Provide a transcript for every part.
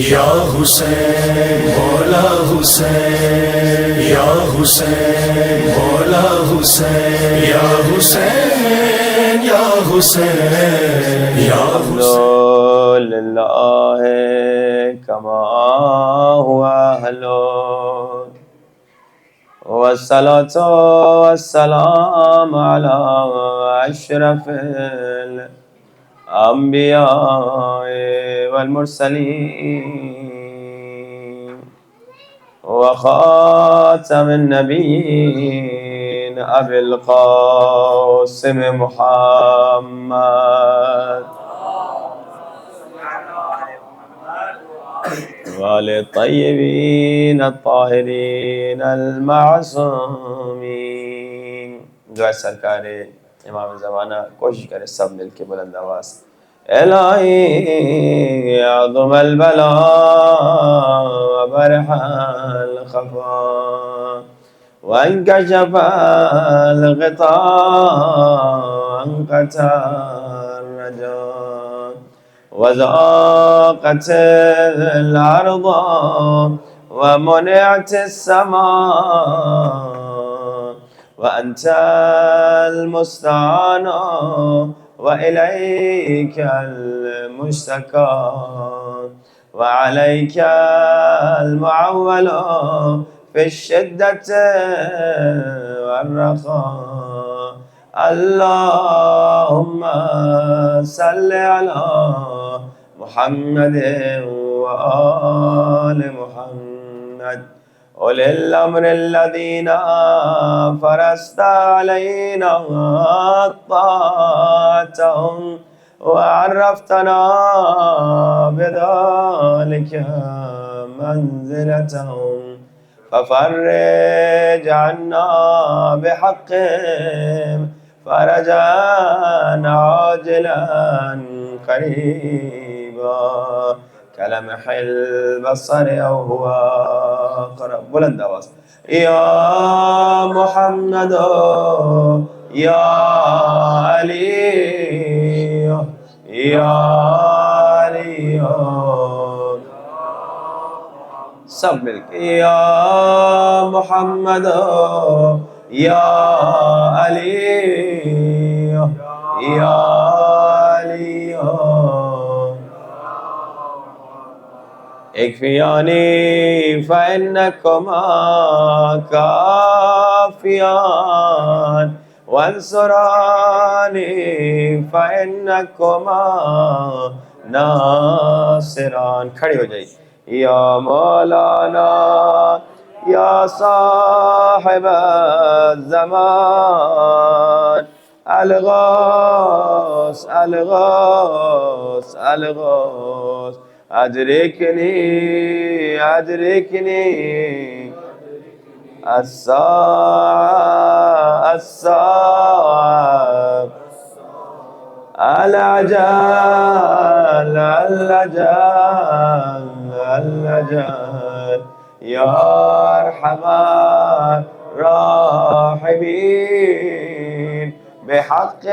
یا حسین مولا حسین، یا حسین مولا حسین، یا حسین یا حسین یا حسین للہ کما ہوا حلو والصلاة والسلام علی اشرف الانبیاء والمرسلین وخاتم النبیین ابی القاسم محمد والطیبین الطاہرین المعصومین۔ جو سرکار امام زمانہ کوشش کرے سب مل کے بلند آواز الہی اعظم البلاء وبرح الخفا وانکشف الغطاء انقطع الرجاء وضاقت الأرض ومنعت السماء وأنت المستعان وإليك المشتكى وعليك المعول في الشدة والرخاء اللهم صل على محمد وآل محمد أولي الأمر الذين فرست علينا طاعتهم وعرفتنا بذلك منزلتهم ففرج عنا بحقهم فرجا عاجلا قريبا كلمح البصر أو هو أقرب۔ بلند آواز يا محمد يا علي يا علي سب مل کے یا محمد یا علی یا علی اکفیانی فإنکما کافیان وانصرانی فإنکما ناصران۔ کھڑی ہو جائیے یا مولانا یا صاحب الزمان الغوث الغوث الغوث ادرکنی ادرکنی الساعة الساعة العجل العجل العجل يا أرحم الراحمين بحق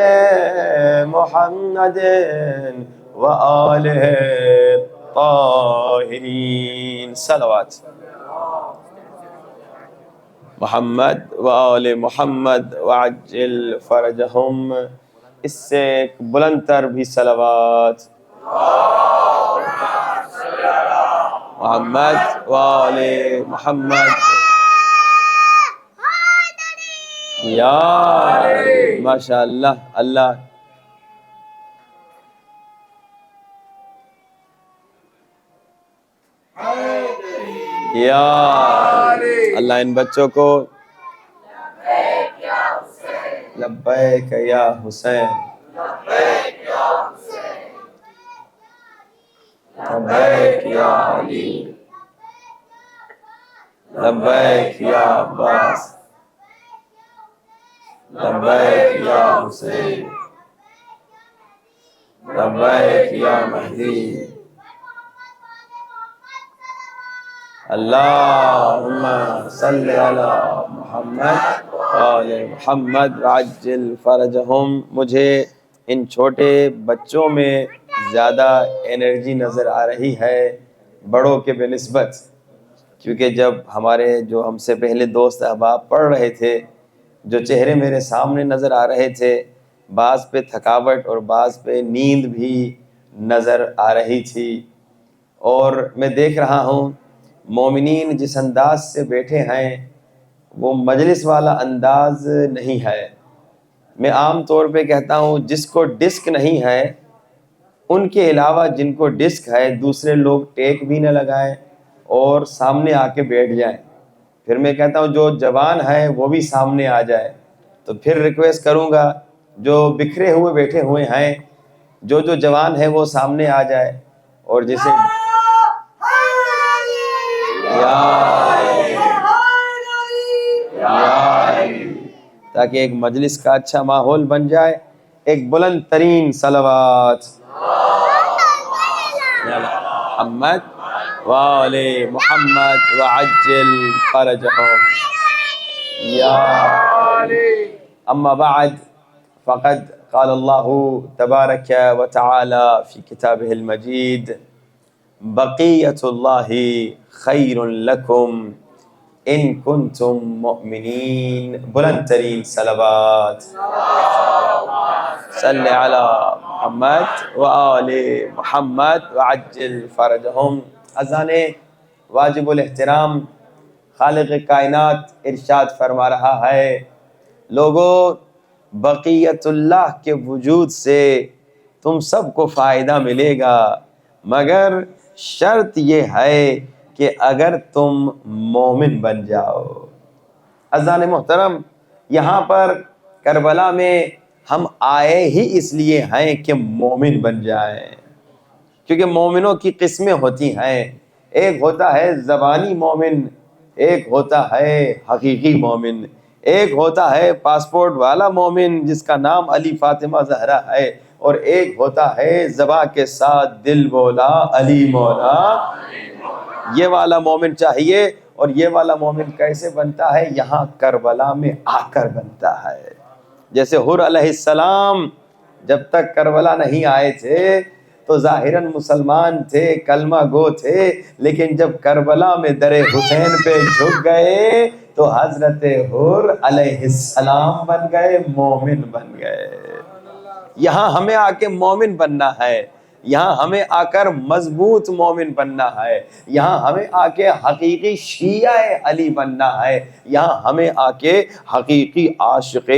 محمد وآله الطاهرين صلوات محمد وآل محمد وعجل فرجهم۔ اس سے ایک بلند تر بھی صلوات محمد وآل محمد یا ماشاء اللہ اللہ یا اللہ ان بچوں کو لبیک یا حسین لبیک یا علی لبیک یا عباس لبیک یا حسین لبیک یا مہدی اللہم صلی علی محمد آل محمد وعجل فرجہم۔ مجھے ان چھوٹے بچوں میں زیادہ انرجی نظر آ رہی ہے بڑوں کے بنسبت، کیونکہ جب ہمارے جو ہم سے پہلے دوست احباب پڑھ رہے تھے، جو چہرے میرے سامنے نظر آ رہے تھے، بعض پہ تھکاوٹ اور بعض پہ نیند بھی نظر آ رہی تھی، اور میں دیکھ رہا ہوں مومنین جس انداز سے بیٹھے ہیں وہ مجلس والا انداز نہیں ہے۔ میں عام طور پہ کہتا ہوں جس کو ڈسک نہیں ہے ان کے علاوہ جن کو ڈسک ہے دوسرے لوگ ٹیک بھی نہ لگائیں اور سامنے آ کے بیٹھ جائیں۔ پھر میں کہتا ہوں جو جوان ہے وہ بھی سامنے آ جائے۔ تو پھر ریکویسٹ کروں گا جو بکھرے ہوئے بیٹھے ہوئے ہیں، جو جوان ہے وہ سامنے آ جائے، اور جسے تاکہ ایک مجلس کا اچھا ماحول بن جائے۔ ایک بلند ترین صلوات محمد وآل محمد وعجل فرجهم یا اما بعد فقد قال اللہ تبارک وتعالی فی کتابہ المجید بقیۃ اللہ خیر لکم ان کنتم مؤمنین۔ بلند ترین صلوات صلی علی محمد وآل محمد وعجل فرجهم۔ اذان واجب الاحترام خالق کائنات ارشاد فرما رہا ہے، لوگو بقیت اللہ کے وجود سے تم سب کو فائدہ ملے گا، مگر شرط یہ ہے کہ اگر تم مومن بن جاؤ۔ اذان محترم، یہاں پر کربلا میں ہم آئے ہی اس لیے ہیں کہ مومن بن جائیں، کیونکہ مومنوں کی قسمیں ہوتی ہیں، ایک ہوتا ہے زبانی مومن، ایک ہوتا ہے حقیقی مومن، ایک ہوتا ہے پاسپورٹ والا مومن جس کا نام علی فاطمہ زہرا ہے، اور ایک ہوتا ہے زباں کے ساتھ دل بولا علی مولا۔ یہ والا مومن چاہیے، اور یہ والا مومن کیسے بنتا ہے؟ یہاں کربلا میں آ کر بنتا ہے۔ جیسے حر علیہ السلام جب تک کربلا نہیں آئے تھے تو ظاہراً مسلمان تھے، کلمہ گو تھے، لیکن جب کربلا میں در حسین پہ جھک گئے تو حضرت حر علیہ السلام بن گئے، مومن بن گئے۔ یہاں ہمیں آ کے مومن بننا ہے، یہاں ہمیں آ کر مضبوط مومن بننا ہے، یہاں ہمیں آ کے حقیقی شیعہ علی بننا ہے، یہاں ہمیں آ کے حقیقی عاشق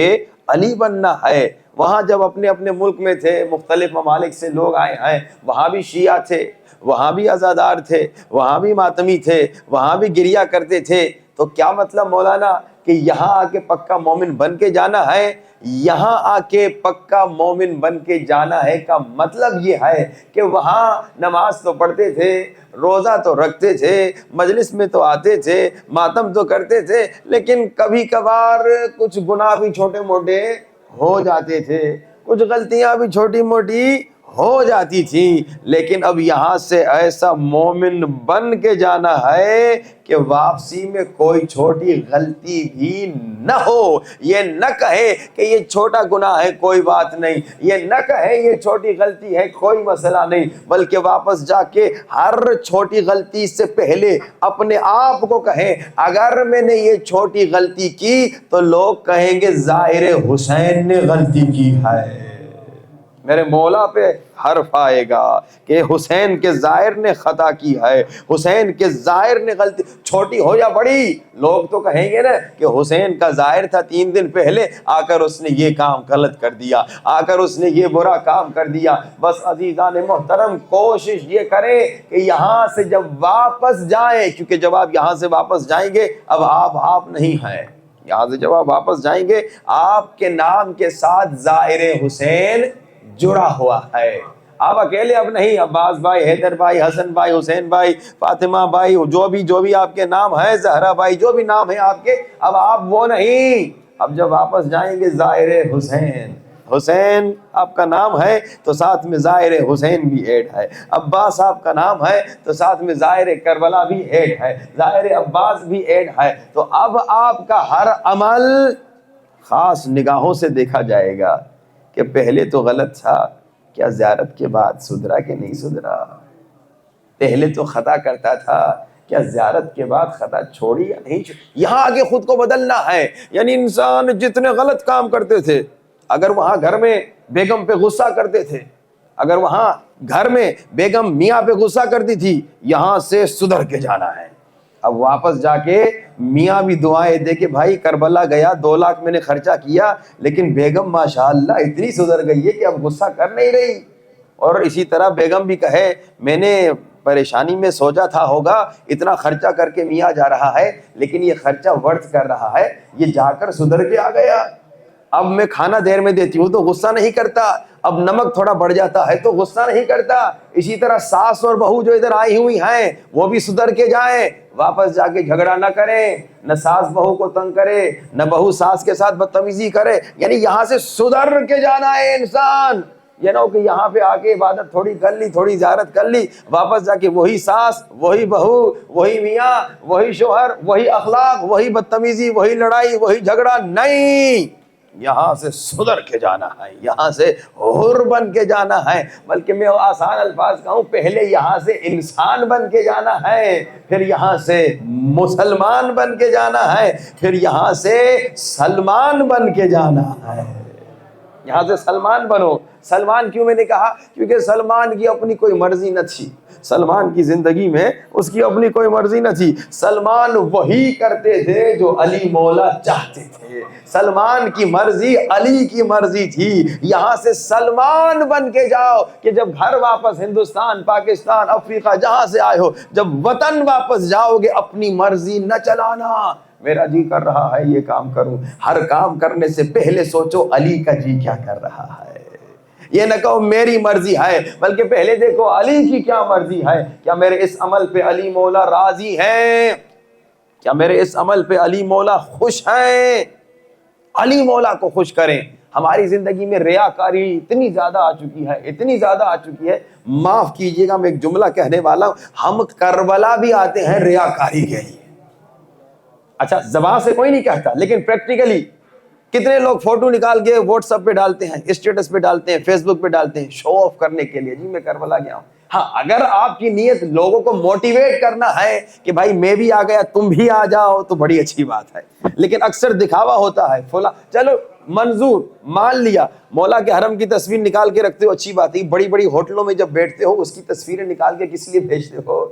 علی بننا ہے۔ وہاں جب اپنے اپنے ملک میں تھے، مختلف ممالک سے لوگ آئے ہیں، وہاں بھی شیعہ تھے، وہاں بھی عزادار تھے، وہاں بھی ماتمی تھے، وہاں بھی گریہ کرتے تھے۔ تو کیا مطلب مولانا کہ یہاں آ کے پکا مومن بن کے جانا ہے؟ یہاں آ کے پکا مومن بن کے جانا ہے کا مطلب یہ ہے کہ وہاں نماز تو پڑھتے تھے، روزہ تو رکھتے تھے، مجلس میں تو آتے تھے، ماتم تو کرتے تھے، لیکن کبھی کبھار کچھ گناہ بھی چھوٹے موٹے ہو جاتے تھے، کچھ غلطیاں بھی چھوٹی موٹی ہو جاتی تھی، لیکن اب یہاں سے ایسا مومن بن کے جانا ہے کہ واپسی میں کوئی چھوٹی غلطی بھی نہ ہو، یہ نہ کہے کہ یہ چھوٹا گناہ ہے کوئی بات نہیں، یہ نہ کہے یہ چھوٹی غلطی ہے کوئی مسئلہ نہیں، بلکہ واپس جا کے ہر چھوٹی غلطی سے پہلے اپنے آپ کو کہیں اگر میں نے یہ چھوٹی غلطی کی تو لوگ کہیں گے ظاہر حسین نے غلطی کی ہے، میرے مولا پہ حرف آئے گا کہ حسین کے ظاہر نے خطا کی ہے، حسین کے ظاہر نے غلطی، چھوٹی ہو یا بڑی، لوگ تو کہیں گے نا کہ حسین کا ظاہر تھا 3 دن پہلے آ کر اس نے یہ کام غلط کر دیا، آ کر اس نے یہ برا کام کر دیا۔ بس عزیزان محترم کوشش یہ کریں کہ یہاں سے جب واپس جائیں، کیونکہ جب آپ یہاں سے واپس جائیں گے اب آپ نہیں ہیں، یہاں سے جب آپ واپس جائیں گے آپ کے نام کے ساتھ ظاہر حسین جڑا ہوا ہے، آپ اکیلے اب نہیں، عباس بھائی، حیدر بھائی، حسن بھائی، حسین بھائی، فاطمہ بھائی، جو بھی آپ کے نام ہیں، زہرا بھائی، جو بھی نام ہیں آپ کے، اب آپ وہ نہیں، اب جب واپس جائیں گے ظاہر حسین، حسین آپ کا نام ہے تو ساتھ میں ظاہر حسین بھی ایڈ ہے، عباس آپ کا نام ہے تو ساتھ میں ظاہر کربلا بھی ایڈ ہے، ظاہر عباس بھی ایڈ ہے، تو اب آپ کا ہر عمل خاص نگاہوں سے دیکھا جائے گا کہ پہلے تو غلط تھا، کیا زیارت کے بعد سدھرا کہ نہیں سدھرا؟ پہلے تو خطا کرتا تھا، کیا زیارت کے بعد خطا چھوڑی یا نہیں چھوڑی؟ یہاں آگے خود کو بدلنا ہے. یعنی انسان جتنے غلط کام کرتے تھے، اگر وہاں گھر میں بیگم پہ غصہ کرتے تھے، اگر وہاں گھر میں بیگم میاں پہ غصہ کرتی تھی، یہاں سے سدھر کے جانا ہے. اب واپس جا کے میاں بھی دعائیں دے کہ بھائی کربلا گیا، 2 لاکھ میں نے خرچہ کیا، لیکن بیگم ماشاءاللہ اتنی سدھر گئی ہے کہ اب غصہ کر نہیں رہی. اور اسی طرح بیگم بھی کہے میں نے پریشانی میں سوچا تھا ہوگا، اتنا خرچہ کر کے میاں جا رہا ہے، لیکن یہ خرچہ ورث کر رہا ہے، یہ جا کر سدھر کے آ گیا. اب میں کھانا دیر میں دیتی ہوں تو غصہ نہیں کرتا، اب نمک تھوڑا بڑھ جاتا ہے تو غصہ نہیں کرتا. اسی طرح ساس اور بہو جو ادھر آئی ہوئی ہیں وہ بھی سدھر کے جائیں، واپس جا کے جھگڑا نہ کریں، نہ ساس بہو کو تنگ کرے، نہ بہو ساس کے ساتھ بدتمیزی کرے. یعنی یہاں سے سدھر کے جانا ہے انسان. یہ نہ ہو کہ یہاں پہ آ کے عبادت تھوڑی کر لی، تھوڑی زیارت کر لی، واپس جا کے وہی ساس، وہی بہو، وہی میاں، وہی شوہر، وہی اخلاق، وہی بدتمیزی، وہی لڑائی، وہی جھگڑا. نہیں، یہاں سے سدھر کے جانا ہے، یہاں سے حر بن کے جانا ہے. بلکہ میں آسان الفاظ کہوں، پہلے یہاں سے انسان بن کے جانا ہے، پھر یہاں سے مسلمان بن کے جانا ہے، پھر یہاں سے سلمان بن کے جانا ہے. یہاں سے سلمان بنو. سلمان کیوں میں نے کہا؟ کیونکہ سلمان کی اپنی کوئی مرضی نہ تھی، سلمان کی زندگی میں اس کی اپنی کوئی مرضی نہ تھی. سلمان وہی کرتے تھے جو علی مولا چاہتے تھے، سلمان کی مرضی علی کی مرضی تھی. یہاں سے سلمان بن کے جاؤ کہ جب گھر واپس ہندوستان، پاکستان، افریقہ جہاں سے آئے ہو، جب وطن واپس جاؤ گے اپنی مرضی نہ چلانا. میرا جی کر رہا ہے یہ کام کروں. ہر کام کرنے سے پہلے سوچو علی کا جی کیا کر رہا ہے. یہ نہ کہو میری مرضی ہے، بلکہ پہلے دیکھو علی کی کیا مرضی ہے. کیا میرے اس عمل پہ علی مولا راضی ہیں؟ کیا میرے اس عمل پہ علی مولا خوش ہیں؟ علی مولا کو خوش کریں. ہماری زندگی میں ریاکاری اتنی زیادہ آ چکی ہے، اتنی زیادہ آ چکی ہے، معاف کیجئے گا میں ایک جملہ کہنے والا ہوں، ہم کربلا بھی آتے ہیں ریاکاری کے لیے. اچھا زبان سے کوئی نہیں کہتا، لیکن پریکٹیکلی کتنے لوگ فوٹو نکال کے واٹس ایپ پہ ڈالتے ہیں، اسٹیٹس پہ ڈالتے ہیں، فیس بک پہ ڈالتے ہیں، شو آف کرنے کے لیے، جی میں کربلا گیا ہوں. ہاں اگر آپ کی نیت لوگوں کو موٹیویٹ کرنا ہے کہ بھائی میں بھی آ گیا تم بھی آ جاؤ، تو بڑی اچھی بات ہے. لیکن اکثر دکھاوا ہوتا ہے، فلاں چلو منظور مان لیا، مولا کے حرم کی تصویر نکال کے رکھتے ہو اچھی بات ہے. بڑی بڑی ہوٹلوں میں جب بیٹھتے ہو اس کی تصویریں نکال کے کس لیے بھیجتے ہو؟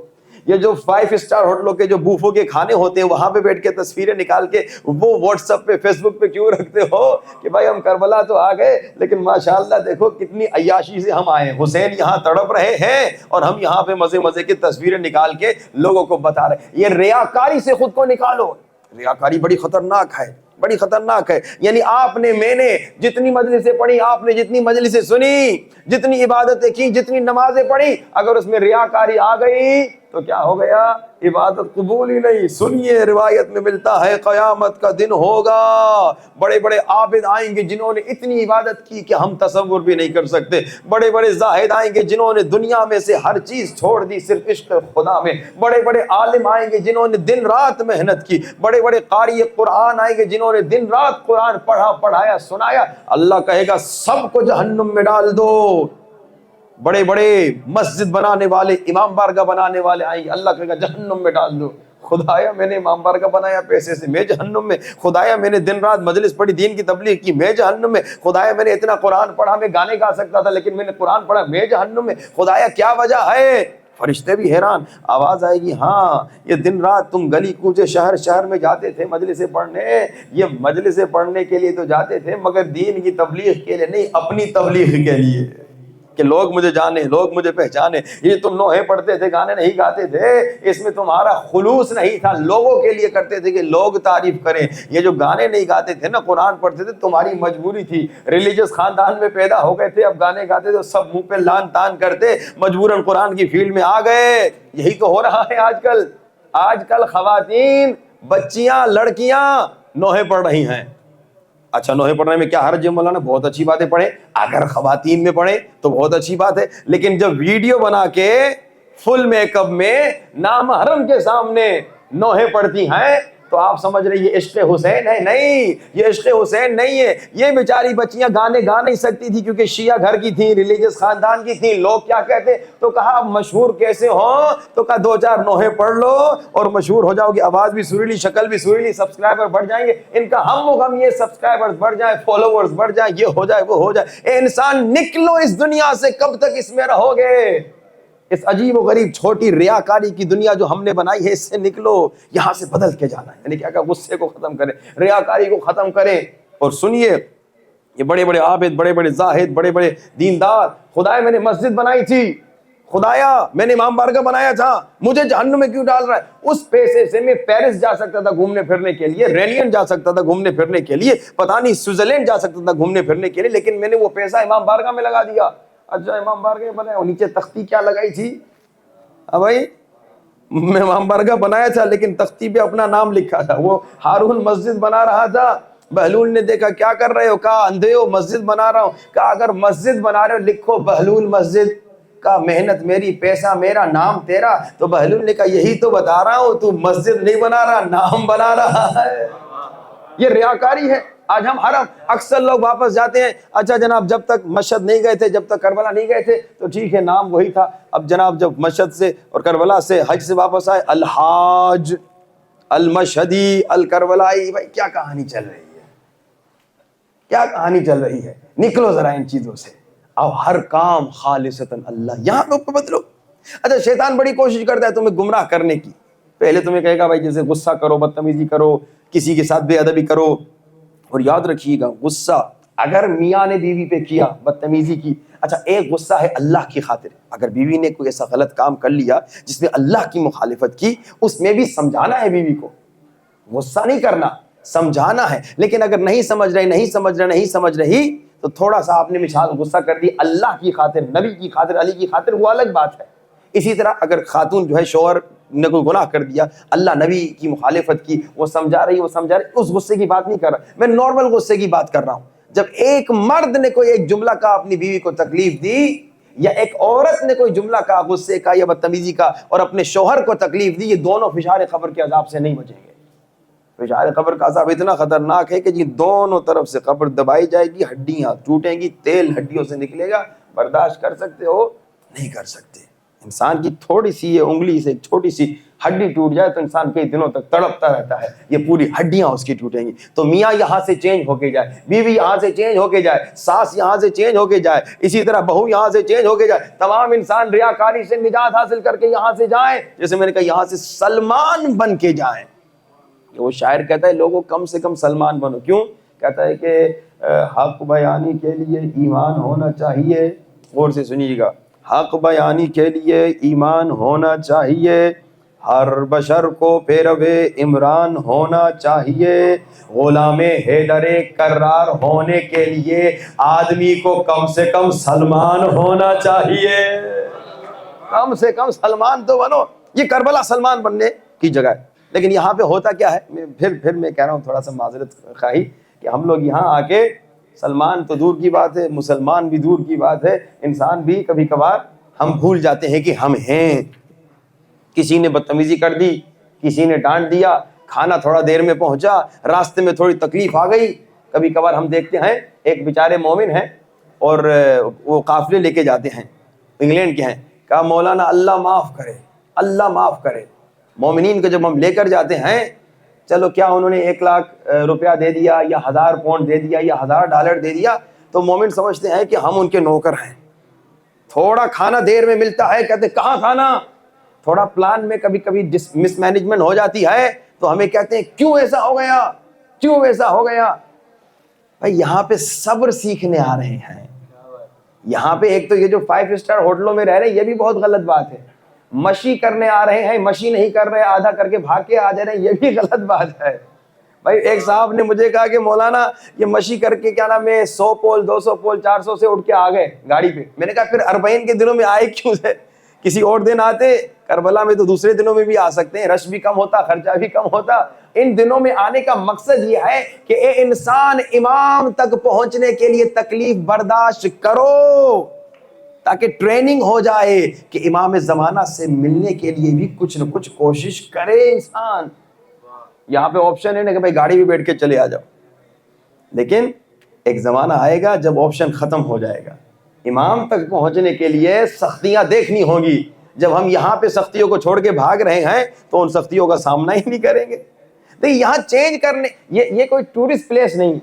یہ جو 5 اسٹار ہوٹلوں کے جو بوفوں کے کھانے ہوتے ہیں وہاں پہ بیٹھ کے تصویریں نکال کے وہ واٹس ایپ پہ، فیس بک پہ کیوں رکھتے ہو کہ بھائی ہم کربلا تو آ گئے لیکن ماشاءاللہ دیکھو کتنی عیاشی سے ہم آئے ہیں، حسین یہاں تڑپ رہے ہیں اور ہم یہاں پہ مزے مزے کی تصویریں نکال کے لوگوں کو بتا رہے ہیں. یہ ریاکاری سے خود کو نکالو. ریاکاری بڑی خطرناک ہے، بڑی خطرناک ہے. یعنی آپ نے، میں نے جتنی مجلسیں پڑھی، آپ نے جتنی مجلسیں سنی، جتنی عبادتیں کی، جتنی نمازیں پڑھی، اگر اس میں ریاکاری آ گئی تو کیا ہو گیا؟ عبادت قبول ہی نہیں. سنیے روایت میں ملتا ہے قیامت کا دن ہوگا، بڑے بڑے عابد آئیں گے جنہوں نے اتنی عبادت کی کہ ہم تصور بھی نہیں کر سکتے. بڑے بڑے زاہد آئیں گے جنہوں نے دنیا میں سے ہر چیز چھوڑ دی صرف عشق خدا میں. بڑے بڑے عالم آئیں گے جنہوں نے دن رات محنت کی. بڑے بڑے قاری قرآن آئیں گے جنہوں نے دن رات قرآن پڑھا، پڑھایا، سنایا. اللہ کہے گا سب کو جہنم میں ڈال دو. بڑے بڑے مسجد بنانے والے، امام بارگاہ بنانے والے آئیں گے، اللہ کہے گا جہنم میں ڈال دو. خدایا میں نے امام بارگاہ بنایا پیسے سے، میں جہنم میں. خدایا میں نے دن رات مجلس پڑھی، دین کی تبلیغ کی، میں جہنم میں. خدایا میں نے اتنا قرآن پڑھا، میں گانے گا سکتا تھا لیکن میں نے قرآن پڑھا، میں جہنم میں. خدایا کیا وجہ ہے؟ فرشتے بھی حیران. آواز آئے گی ہاں یہ دن رات تم گلی کوچے شہر شہر میں جاتے تھے مجلسیں پڑھنے، یہ مجلسیں پڑھنے کے لیے تو جاتے تھے مگر دین کی تبلیغ کے لیے نہیں، اپنی تبلیغ کے لیے کہ لوگ مجھے جانے، لوگ مجھے پہچانے. یہ تم نوحے پڑھتے تھے، گانے نہیں گاتے تھے، اس میں تمہارا خلوص نہیں تھا، لوگوں کے لیے کرتے تھے کہ لوگ تعریف کریں. یہ جو گانے نہیں گاتے تھے نا، قرآن پڑھتے تھے، تمہاری مجبوری تھی. ریلیجس خاندان میں پیدا ہو گئے تھے، اب گانے گاتے تھے، سب منہ پہ لان تان کرتے، مجبوراً قرآن کی فیلڈ میں آ گئے. یہی تو ہو رہا ہے آج کل. آج کل خواتین، بچیاں، لڑکیاں نوحے پڑھ رہی ہیں. اچھا نوحے پڑھنے میں کیا حرج ہے مولانا؟ بہت اچھی باتیں پڑھیں، اگر خواتین میں پڑھیں تو بہت اچھی بات ہے. لیکن جب ویڈیو بنا کے فل میک اپ میں نامحرم کے سامنے نوحے پڑھتی ہیں تو آپ سمجھ رہے یہ عشق حسین ہے؟ نہیں، یہ عشق حسین نہیں ہے. یہ بیچاری بچیاں گانے گا نہیں سکتی تھی کیونکہ شیعہ گھر کی تھیں، ریلیجس خاندان کی تھیں. لوگ کیا کہتے تو کہا اب مشہور کیسے ہوں؟ تو کہا 2-4 نوحے پڑھ لو اور مشہور ہو جاؤ گی. آواز بھی سریلی، شکل بھی سریلی، سبسکرائبر بڑھ جائیں گے. ان کا ہم و غم یہ سبسکرائبرز بڑھ جائیں، فالوورز بڑھ جائیں، یہ ہو جائے وہ ہو جائے. اے انسان نکلو اس دنیا سے، کب تک اس میں رہو گے؟ اس عجیب و غریب چھوٹی ریاکاری کی دنیا جو ہم نے بنائی ہے، اس سے نکلو. یہاں سے بدل کے جانا ہے. یعنی کیا کہ غصے کو ختم کریں، ریاکاری کو ختم کریں. اور سنیے، یہ بڑے بڑے عابد، بڑے بڑے زاہد، بڑے بڑے دیندار، خدایا میں نے مسجد بنائی تھی، خدایا میں نے امام بارگاہ بنایا تھا، مجھے جہنم میں کیوں ڈال رہا ہے؟ اس پیسے سے میں پیرس جا سکتا تھا گھومنے پھرنے کے لیے، رینین جا سکتا تھا گھومنے پھرنے کے لیے، پتہ نہیں سوئٹزرلینڈ جا سکتا تھا گھومنے پھرنے کے لیے، لیکن میں نے وہ پیسہ امام بارگاہ میں لگا دیا. اچھا امام بارگاہ بنایا، اور نیچے تختی کیا لگائی تھی؟ بھائی میں امام بارگاہ بنایا تھا لیکن تختی پہ اپنا نام لکھا تھا. وہ ہارون مسجد بنا رہا تھا، بہلول نے دیکھا کیا کر رہے ہو؟ کہا اندھے ہو، مسجد بنا رہا ہوں. کہا اگر مسجد بنا رہے ہو لکھو بہلول مسجد. کہا محنت میری، پیسہ میرا، نام تیرا. تو بہلول نے کہا یہی تو بتا رہا ہوں، تو مسجد نہیں بنا رہا، نام بنا رہا ہے. یہ ریاکاری ہے. آج ہم حرم، اکثر لوگ واپس جاتے ہیں، اچھا جناب جب تک مشہد نہیں گئے تھے، جب تک کربلا نہیں گئے تھے تو ٹھیک ہے نام وہی تھا. اب جناب جب مشہد سے اور کربلا سے حج سے واپس آئے، الحاج المشہدی الکربلائی. بھائی کیا کہانی چل رہی ہے؟ کیا کہانی چل رہی ہے؟ نکلو ذرا ان چیزوں سے. اب ہر کام خالصتاً اللہ، یہاں پہ بدلو. اچھا شیطان بڑی کوشش کرتا ہے تمہیں گمراہ کرنے کی. پہلے تمہیں کہے گا بھائی جیسے غصہ کرو، بدتمیزی کرو، کسی کے ساتھ بے ادبی کرو. اور یاد رکھیے گا غصہ اگر میاں نے بیوی پہ کیا، بدتمیزی کی، اچھا ایک غصہ ہے اللہ کی خاطر. اگر بیوی نے کوئی ایسا غلط کام کر لیا جس میں اللہ کی مخالفت کی، اس میں بھی سمجھانا ہے بیوی کو، غصہ نہیں کرنا، سمجھانا ہے. لیکن اگر نہیں سمجھ رہی تو تھوڑا سا آپ نے مثال غصہ کر دی اللہ کی خاطر، نبی کی خاطر، علی کی خاطر، وہ الگ بات ہے. اسی طرح اگر خاتون جو ہے شوہر نے کوئی گناہ کر دیا، اللہ نبی کی مخالفت کی، وہ سمجھا رہی، اس غصے کی بات نہیں کر رہا میں، نارمل غصے کی بات کر رہا ہوں. جب ایک مرد نے کوئی ایک جملہ کہا اپنی بیوی کو تکلیف دی، یا ایک عورت نے کوئی جملہ کہا غصے کا یا بدتمیزی کا اور اپنے شوہر کو تکلیف دی، یہ دونوں فشار قبر کے عذاب سے نہیں بچیں گے. فشار قبر کا عذاب اتنا خطرناک ہے کہ جی دونوں طرف سے قبر دبائی جائے گی، ہڈیاں ٹوٹیں گی، تیل ہڈیوں سے نکلے گا. برداشت کر سکتے ہو؟ نہیں کر سکتے. انسان کی تھوڑی سی یہ انگلی سے ایک چھوٹی سی ہڈی ٹوٹ جائے تو انسان کئی دنوں تک تڑپتا رہتا ہے، یہ پوری ہڈیاں اس کی ٹوٹیں گی. تو میاں یہاں سے چینج ہو کے جائے، بیوی یہاں سے چینج ہو کے جائے، ساس یہاں سے چینج ہو کے جائے، اسی طرح بہو یہاں سے چینج ہو کے جائے، تمام انسان ریاکاری سے نجات حاصل کر کے یہاں سے جائیں. جیسے میں نے کہا یہاں سے سلمان بن کے جائیں. وہ شاعر کہتا ہے لوگوں کم سے کم سلمان بنو. کیوں؟ کہتا ہے کہ حق بیانی کے لیے ایمان ہونا چاہیے. غور سے سنیے گا، حق بیانی کے لیے ایمان ہونا چاہیے، ہر بشر کو پیروے عمران ہونا چاہیے، غلام حیدر کرار ہونے کے لیے آدمی کو کم سے کم سلمان ہونا چاہیے. کم سے کم سلمان تو بنو. یہ کربلا سلمان بننے کی جگہ ہے. لیکن یہاں پہ ہوتا کیا ہے، پھر میں کہہ رہا ہوں تھوڑا سا معذرت خواہی کہ ہم لوگ یہاں آ کے سلمان تو دور کی بات ہے، مسلمان بھی دور کی بات ہے، انسان بھی کبھی کبھار ہم بھول جاتے ہیں کہ ہم ہیں. کسی نے بدتمیزی کر دی، کسی نے ڈانٹ دیا، کھانا تھوڑا دیر میں پہنچا، راستے میں تھوڑی تکلیف آ گئی. کبھی کبھار ہم دیکھتے ہیں ایک بیچارے مومن ہیں اور وہ قافلے لے کے جاتے ہیں، انگلینڈ کے ہیں. کہا مولانا اللہ معاف کرے، اللہ معاف کرے. مومنین کو جب ہم لے کر جاتے ہیں، چلو کیا انہوں نے 1,00,000 روپیہ دے دیا یا 1,000 پاؤنڈ دے دیا یا 1,000 ڈالر دے دیا تو مومن سمجھتے ہیں کہ ہم ان کے نوکر ہیں. تھوڑا کھانا دیر میں ملتا ہے، کہتے کہاں کھانا، تھوڑا پلان میں کبھی کبھی مس مینجمنٹ ہو جاتی ہے تو ہمیں کہتے ہیں کیوں ایسا ہو گیا، کیوں ایسا ہو گیا. بھائی یہاں پہ صبر سیکھنے آ رہے ہیں. یہاں پہ ایک تو یہ جو 5 اسٹار ہوٹلوں میں رہ رہے ہیں یہ بھی بہت غلط بات ہے. مشی کرنے آ رہے ہیں، مشی نہیں کر رہے، آدھا کر کے بھاگ کے آ جا رہے ہیں، یہ بھی غلط بات ہے. بھائی ایک صاحب نے مجھے کہا کہ مولانا یہ مشی کر کے کیا نام ہے 100 پول 200 پول 400 سے اٹھ کے آ گئے گاڑی پہ. میں نے کہا پھر 40 کے دنوں میں آئے کیوں ہے؟ کسی اور دن آتے. کربلا میں تو دوسرے دنوں میں بھی آ سکتے ہیں، رش بھی کم ہوتا، خرچہ بھی کم ہوتا. ان دنوں میں آنے کا مقصد یہ ہے کہ اے انسان امام تک پہنچنے کے لیے تکلیف برداشت کرو تاکہ ٹریننگ ہو جائے کہ امام زمانہ سے ملنے کے لیے بھی کچھ نہ کچھ کوشش کرے انسان. یہاں پہ آپشن ہے نا کہ بھائی گاڑی بھی بیٹھ کے چلے آ جاؤ، لیکن ایک زمانہ آئے گا جب آپشن ختم ہو جائے گا. امام تک پہنچنے کے لیے سختیاں دیکھنی ہوگی. جب ہم یہاں پہ سختیوں کو چھوڑ کے بھاگ رہے ہیں تو ان سختیوں کا سامنا ہی نہیں کریں گے. نہیں، یہاں چینج کرنے، یہ کوئی ٹورسٹ پلیس نہیں.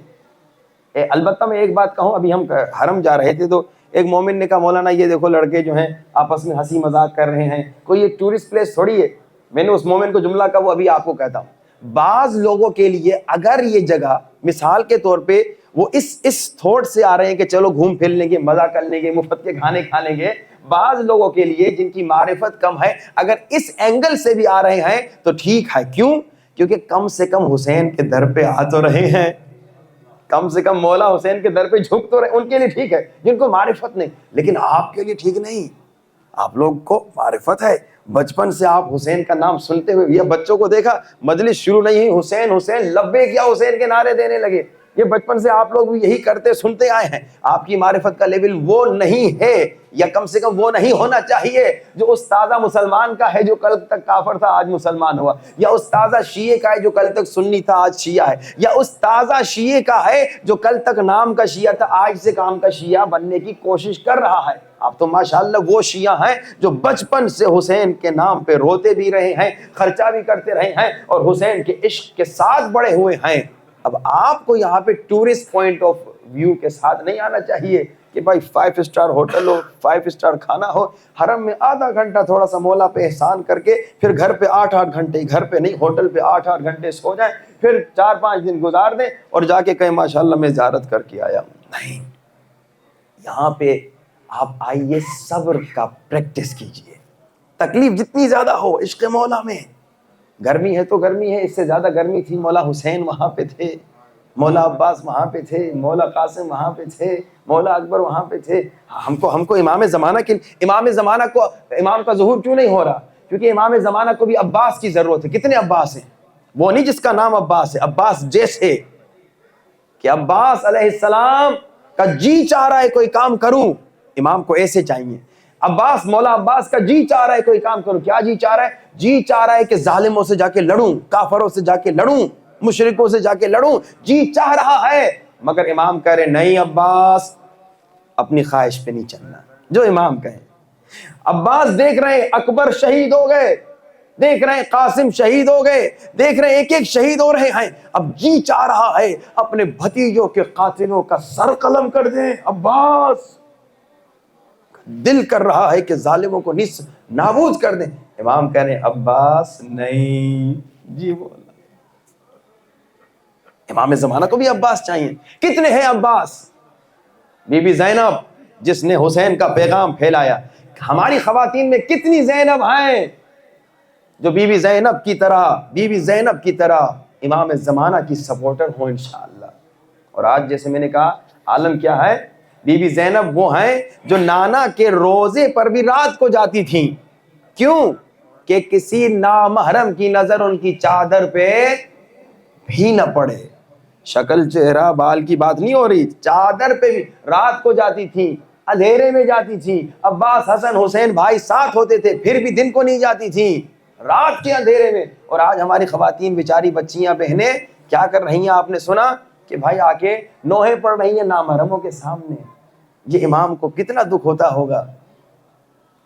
البتہ میں ایک بات کہوں، ابھی ہم حرم جا رہے تھے تو ایک مومن نے کہا مولانا یہ دیکھو لڑکے جو ہیں آپس میں ہنسی مذاق کر رہے ہیں، کوئی یہ ٹورسٹ پلیس تھوڑی ہے. میں نے اس مومن کو جملہ کہا، وہ ابھی آپ کو کہتا ہوں. بعض لوگوں کے لیے اگر یہ جگہ مثال کے طور پہ وہ اس تھوٹ سے آ رہے ہیں کہ چلو گھوم پھر لیں گے، مزہ کر لیں گے، مفت کے کھانے کھا لیں گے، بعض لوگوں کے لیے جن کی معرفت کم ہے اگر اس اینگل سے بھی آ رہے ہیں تو ٹھیک ہے. کیوں؟ کیونکہ کم سے کم حسین کے در پہ آ تو رہے ہیں، کم سے کم مولا حسین کے در پہ جھک تو رہے. ان کے لیے ٹھیک ہے جن کو معرفت نہیں، لیکن آپ کے لیے ٹھیک نہیں. آپ لوگ کو معرفت ہے، بچپن سے آپ حسین کا نام سنتے ہوئے، یہ بچوں کو دیکھا مجلس شروع نہیں ہوئی حسین حسین لبیک یا حسین کے نعرے دینے لگے. یہ بچپن سے آپ لوگ بھی یہی کرتے سنتے آئے ہیں. آپ کی معرفت کا لیول وہ نہیں ہے، یا کم سے کم وہ نہیں ہونا چاہیے جو اس تازہ مسلمان کا ہے جو کل تک کافر تھا آج مسلمان ہوا، یا اس تازہ شیعہ کا ہے جو کل تک سنی تھا آج شیعہ ہے، یا اس تازہ شیعہ کا ہے جو کل تک نام کا شیعہ تھا آج سے کام کا شیعہ بننے کی کوشش کر رہا ہے. آپ تو ماشاءاللہ وہ شیعہ ہیں جو بچپن سے حسین کے نام پہ روتے بھی رہے ہیں، خرچہ بھی کرتے رہے ہیں اور حسین کے عشق کے ساتھ بڑے ہوئے ہیں. اب آپ کو یہاں پہ ٹورسٹ پوائنٹ آف ویو کے ساتھ نہیں آنا چاہیے کہ بھائی 5 اسٹار ہوٹل ہو، 5 اسٹار کھانا ہو، حرم میں آدھا گھنٹہ تھوڑا سا مولا پہ احسان کر کے پھر گھر پہ 8 گھنٹے، گھر پہ نہیں ہوٹل پہ 8 گھنٹے سو جائیں، پھر 4-5 دن گزار دیں اور جا کے کہیں ماشاءاللہ میں زیارت کر کے آیا ہوں. نہیں، یہاں پہ آپ آئیے، صبر کا پریکٹس کیجئے. تکلیف جتنی زیادہ ہو عشق مولا میں، گرمی ہے تو گرمی ہے، اس سے زیادہ گرمی تھی مولا حسین وہاں پہ تھے، مولا عباس وہاں پہ تھے، مولا قاسم وہاں پہ تھے، مولا اکبر وہاں پہ تھے. ہم کو امام زمانہ کو امام کا ظہور کیوں نہیں ہو رہا؟ کیونکہ امام زمانہ کو بھی عباس کی ضرورت ہے. کتنے عباس ہیں؟ وہ نہیں جس کا نام عباس ہے، عباس جیسے کہ عباس علیہ السلام کا جی چاہ رہا ہے کوئی کام کروں، امام کو ایسے چاہیے. عباس، مولا عباس کا جی چاہ رہا ہے کوئی کام کروں. کیا جی چاہ رہا ہے؟ جی چاہ رہا ہے کہ ظالموں سے جا کے لڑوں، کافروں سے جا کے لڑوں، مشرکوں سے جا کے لڑوں، جی چاہ رہا ہے. مگر امام کہہ رہے نہیں عباس، اپنی خواہش پہ نہیں چلنا، جو امام کہے. عباس دیکھ رہے ہیں اکبر شہید ہو گئے، دیکھ رہے ہیں قاسم شہید ہو گئے، دیکھ رہے ہیں ایک ایک شہید ہو رہے ہیں. اب جی چاہ رہا ہے اپنے بھتیجوں کے قاتلوں کا سر قلم کر دیں. عباس دل کر رہا ہے کہ ظالموں کو نابود کر دیں. امام کہہ رہے ہیں عباس نہیں، جی بولا. امام زمانہ کو بھی عباس چاہیے. کتنے ہیں عباس؟ بی بی زینب جس نے حسین کا پیغام پھیلایا. ہماری خواتین میں کتنی زینب ہیں جو بی بی زینب کی طرح امام زمانہ کی سپورٹر ہوں انشاءاللہ. اور آج جیسے میں نے کہا عالم کیا ہے، بی بی زینب وہ ہیں جو نانا کے روزے پر بھی رات کو جاتی تھیں. کیوں؟ کہ کسی نامحرم کی نظر ان کی چادر پہ بھی نہ پڑے. شکل چہرہ بال کی بات نہیں ہو رہی، چادر پہ بھی رات کو جاتی تھی، اندھیرے میں جاتی تھی. عباس، حسن، حسین بھائی ساتھ ہوتے تھے پھر بھی دن کو نہیں جاتی تھی، رات کے اندھیرے میں. اور آج ہماری خواتین بیچاری بچیاں بہنیں کیا کر رہی ہیں؟ آپ نے سنا کہ بھائی آ کے نوحے پڑھ رہی ہیں نامحرموں کے سامنے. یہ امام کو کتنا دکھ ہوتا ہوگا،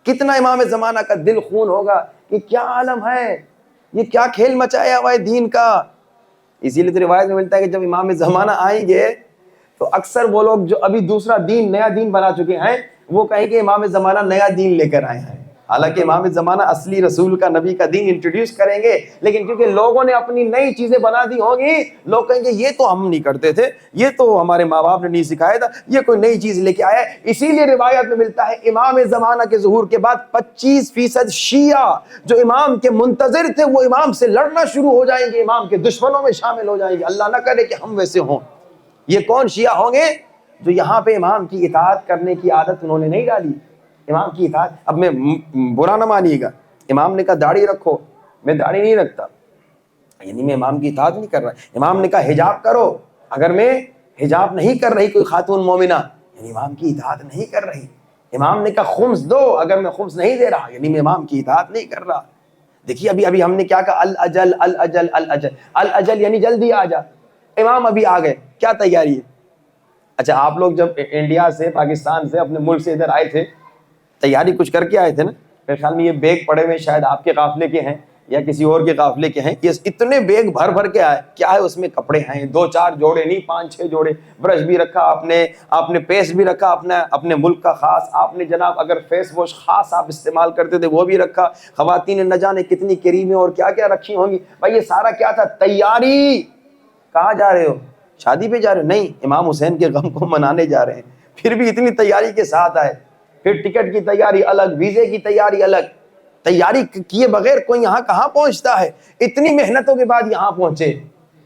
کتنا امام زمانہ کا دل خون ہوگا کہ کیا عالم ہے، یہ کیا کھیل مچایا ہوا ہے دین کا. اسی لیے تو روایت میں ملتا ہے کہ جب امام زمانہ آئیں گے تو اکثر وہ لوگ جو ابھی دوسرا دین، نیا دین بنا چکے ہیں، وہ کہیں کہ امام زمانہ نیا دین لے کر آئے ہیں. حالانکہ امام زمانہ اصلی رسول کا، نبی کا دین انٹروڈیوس کریں گے، لیکن کیونکہ لوگوں نے اپنی نئی چیزیں بنا دی ہوں گی، لوگ کہیں گے یہ تو ہم نہیں کرتے تھے، یہ تو ہمارے ماں باپ نے نہیں سکھایا تھا، یہ کوئی نئی چیز لے کے آیا ہے. اسی لیے روایت میں ملتا ہے امام زمانہ کے ظہور کے بعد 25% شیعہ جو امام کے منتظر تھے وہ امام سے لڑنا شروع ہو جائیں گے، امام کے دشمنوں میں شامل ہو جائیں گے. اللہ نہ کرے کہ ہم ویسے ہوں. یہ کون شیعہ ہوں گے؟ جو یہاں پہ امام کی اطاعت کرنے کی عادت انہوں نے نہیں ڈالی. امام کی اطاعت، اب میں برا نہ مانیے گا، امام نے کہا داڑھی رکھو، میں داڑھی نہیں رکھتا، یعنی میں امام کی اطاعت نہیں کر رہا. امام نے کہا حجاب کرو، اگر میں حجاب نہیں کر رہی کوئی خاتون مومنہ، یعنی امام کی اطاعت نہیں کر رہی. امام نے کہا خمس دو، اگر میں خمس نہیں دے رہا، یعنی میں امام کی اطاعت نہیں کر رہا. دیکھیے ابھی ہم نے کیا کہا، الاجل الاجل الاجل، الاجل یعنی جلدی آ جا، امام ابھی آ گئے، کیا تیاری ہے؟ اچھا آپ لوگ جب انڈیا سے، پاکستان سے، اپنے ملک سے ادھر آئے تھے، تیاری کچھ کر کے آئے تھے نا؟ میرے خیال میں یہ بیگ پڑے ہوئے شاید آپ کے قافلے کے ہیں یا کسی اور کے قافلے کے ہیں، یہ اتنے بیگ بھر کے آئے، کیا ہے اس میں؟ کپڑے ہیں، 2-4 جوڑے نہیں، 5-6 جوڑے، برش بھی رکھا آپ نے پیسٹ بھی رکھا اپنے ملک کا خاص، آپ نے جناب اگر فیس واش خاص آپ استعمال کرتے تھے وہ بھی رکھا، خواتین نے نہ جانے کتنی کریمیں اور کیا کیا رکھی ہوں گی، بھائی یہ سارا کیا تھا؟ تیاری۔ کہاں جا رہے ہو؟ شادی پہ جا رہے ہو؟ نہیں، امام حسین کے غم کو منانے جا رہے ہیں، پھر بھی اتنی تیاری کے ساتھ آئے، پھر ٹکٹ کی تیاری الگ، ویزے کی تیاری الگ، تیاری کیے بغیر کوئی یہاں کہاں پہنچتا ہے؟ اتنی محنتوں کے بعد یہاں پہنچے۔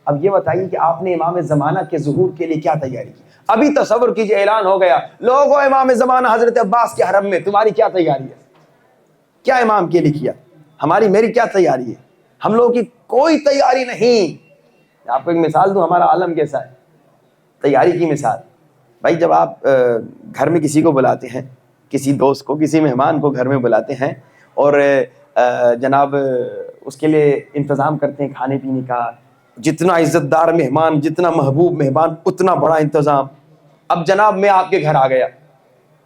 اب یہ بتائیے کہ آپ نے امام زمانہ کے ظہور کے لیے کیا تیاری کی؟ ابھی تصور کیجئے اعلان ہو گیا، لوگوں امام زمانہ حضرت عباس کے حرم میں، تمہاری کیا تیاری ہے؟ کیا امام کے لیے کیا؟ ہماری میری کیا تیاری ہے؟ ہم لوگوں کی کوئی تیاری نہیں۔ آپ کو ایک مثال دوں، ہمارا عالم کیسا ہے تیاری کی مثال۔ بھائی جب آپ گھر میں کسی کو بلاتے ہیں، کسی دوست کو، کسی مہمان کو گھر میں بلاتے ہیں اور جناب اس کے لیے انتظام کرتے ہیں کھانے پینے کا، جتنا عزت دار مہمان، جتنا محبوب مہمان، اتنا بڑا انتظام۔ اب جناب میں آپ کے گھر آ گیا،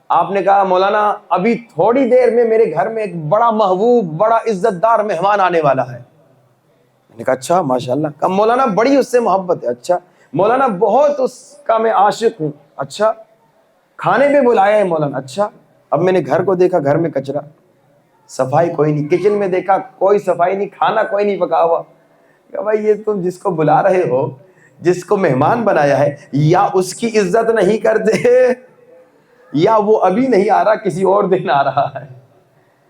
آپ نے کہا مولانا ابھی تھوڑی دیر میں میرے گھر میں ایک بڑا محبوب، بڑا عزت دار مہمان آنے والا ہے۔ میں نے کہا اچھا ماشاءاللہ۔ کہا مولانا بڑی اس سے محبت ہے۔ اچھا مولانا بہت اس کا میں عاشق ہوں۔ اچھا کھانے پہ بلایا ہے مولانا۔ اچھا۔ اب میں نے گھر کو دیکھا، گھر میں کچرا، صفائی کوئی نہیں، کچن میں دیکھا کوئی صفائی نہیں، کھانا کوئی نہیں پکا ہوا۔ کہ بھائی یہ تم جس کو بلا رہے ہو، جس کو مہمان بنایا ہے، یا اس کی عزت نہیں کرتے یا وہ ابھی نہیں آ رہا، کسی اور دن آ رہا ہے۔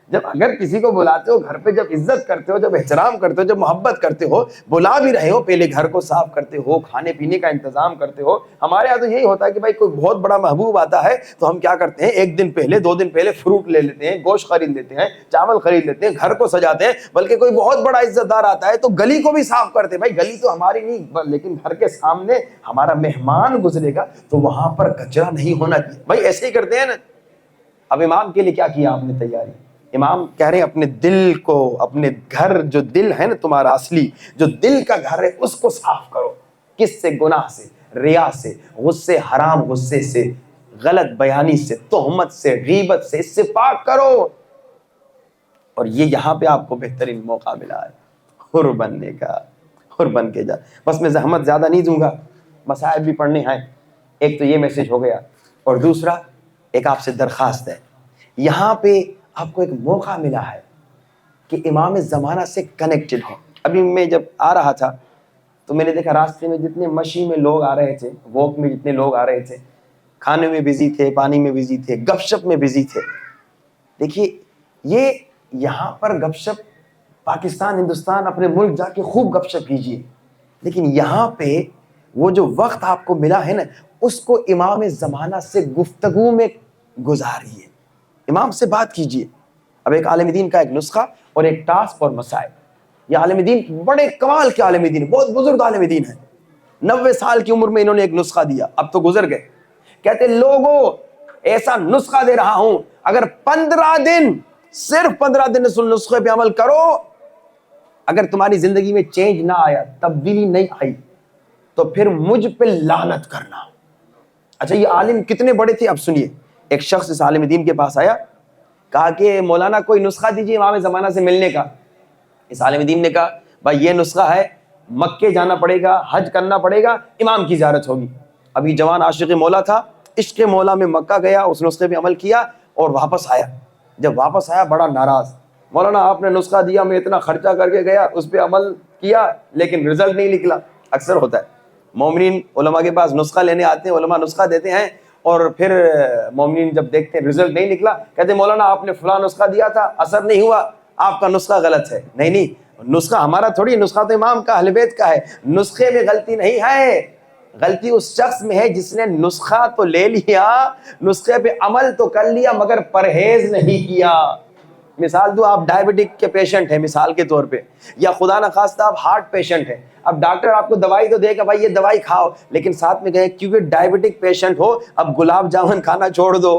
جب اگر کسی کو بلاتے ہو گھر پہ، جب عزت کرتے ہو، جب احترام کرتے ہو، جب محبت کرتے ہو، بلا بھی رہے ہو، پہلے گھر کو صاف کرتے ہو، کھانے پینے کا انتظام کرتے ہو۔ ہمارے یہاں تو یہی ہوتا ہے کہ بھائی کوئی بہت بڑا محبوب آتا ہے تو ہم کیا کرتے ہیں، 1 دن پہلے 2 دن پہلے فروٹ لے لیتے ہیں، گوشت خرید لیتے ہیں، چاول خرید لیتے ہیں، گھر کو سجاتے ہیں۔ بلکہ کوئی بہت بڑا عزت دار آتا ہے تو گلی کو بھی صاف کرتے ہیں۔ بھائی گلی تو ہماری نہیں، لیکن گھر کے سامنے ہمارا مہمان گزرے گا تو وہاں پر کچرا نہیں ہونا چاہیے۔ بھائی ایسے ہی کرتے ہیں نا۔ اب امام کے لیے کیا کیا آپ نے تیاری؟ امام کہہ رہے ہیں اپنے دل کو، اپنے گھر، جو دل ہے نا تمہارا اصلی، جو دل کا گھر ہے، اس کو صاف کرو۔ کس سے؟ گناہ سے، ریا سے، غصے، حرام غصے سے، غلط بیانی سے، تہمت سے، غیبت سے، اس سے پاک کرو۔ اور یہ یہاں پہ آپ کو بہترین موقع ملا ہے حر بننے کا، حر بن کے جا۔ بس میں زحمت زیادہ نہیں دوں گا، مسائل بھی پڑھنے ہیں۔ ایک تو یہ میسج ہو گیا، اور دوسرا ایک آپ سے درخواست ہے، یہاں پہ آپ کو ایک موقع ملا ہے کہ امام زمانہ سے کنیکٹڈ ہو۔ ابھی میں جب آ رہا تھا تو میں نے دیکھا راستے میں جتنے مشی میں لوگ آ رہے تھے، واک میں جتنے لوگ آ رہے تھے، کھانے میں بزی تھے، پانی میں بزی تھے، گپ شپ میں بزی تھے۔ دیکھیے یہ یہاں پر گپ شپ، پاکستان، ہندوستان، اپنے ملک جا کے خوب گپ شپ کیجیے، لیکن یہاں پہ وہ جو وقت آپ کو ملا ہے نا، اس کو امام زمانہ سے گفتگو میں گزاریے، امام سے بات کیجیے۔ اب ایک عالم دین کا ایک نسخہ اور ایک ٹاسک اور مسائل۔ یہ عالم دین بڑے کمال کے عالم دین، بہت بزرگ عالم دین ہیں، 90 سال کی عمر میں انہوں نے ایک نسخہ دیا، اب تو گزر گئے۔ کہتے لوگوں ایسا نسخہ دے رہا ہوں، اگر 15 دن، صرف 15 دن اس نسخے پہ عمل کرو، اگر تمہاری زندگی میں چینج نہ آیا، تبدیلی نہیں آئی، تو پھر مجھ پہ لعنت کرنا۔ اچھا یہ عالم کتنے بڑے تھے؟ اب سنیے، ایک شخص اس عالم دین کے پاس آیا، کہا کہ مولانا کوئی نسخہ دیجیے امام زمانہ سے ملنے کا۔ اس عالم دین نے کہا بھائی یہ نسخہ ہے، مکے جانا پڑے گا، حج کرنا پڑے گا، امام کی زیارت ہوگی۔ ابھی جوان عاشق مولا تھا، عشق مولا میں مکہ گیا، اس نسخے پہ عمل کیا اور واپس آیا۔ جب واپس آیا بڑا ناراض، مولانا آپ نے نسخہ دیا، میں اتنا خرچہ کر کے گیا، اس پہ عمل کیا، لیکن رزلٹ نہیں نکلا۔ اکثر ہوتا ہے، مومنین علماء کے پاس نسخہ لینے آتے ہیں، علماء نسخہ دیتے ہیں، اور پھر مومنین جب دیکھتے ہیں رزلٹ نہیں نکلا، کہتے ہیں مولانا آپ نے فلاں نسخہ دیا تھا، اثر نہیں ہوا، آپ کا نسخہ غلط ہے۔ نہیں، نسخہ ہمارا تھوڑی، نسخہ تو امام کا، اہل بیت کا ہے۔ نسخے میں غلطی نہیں ہے، غلطی اس شخص میں ہے جس نے نسخہ تو لے لیا، نسخے پہ عمل تو کر لیا، مگر پرہیز نہیں کیا۔ مثال دو، آپ ڈائبٹک کے پیشنٹ ہیں مثال کے طور پہ، یا خدا نخواستہ آپ ہارٹ پیشنٹ ہیں۔ اب ڈاکٹر آپ کو دوائی تو دے گا بھائی یہ دوائی کھاؤ، لیکن ساتھ میں کہے کیونکہ ڈائبٹک پیشنٹ ہو اب گلاب جامن کھانا چھوڑ دو،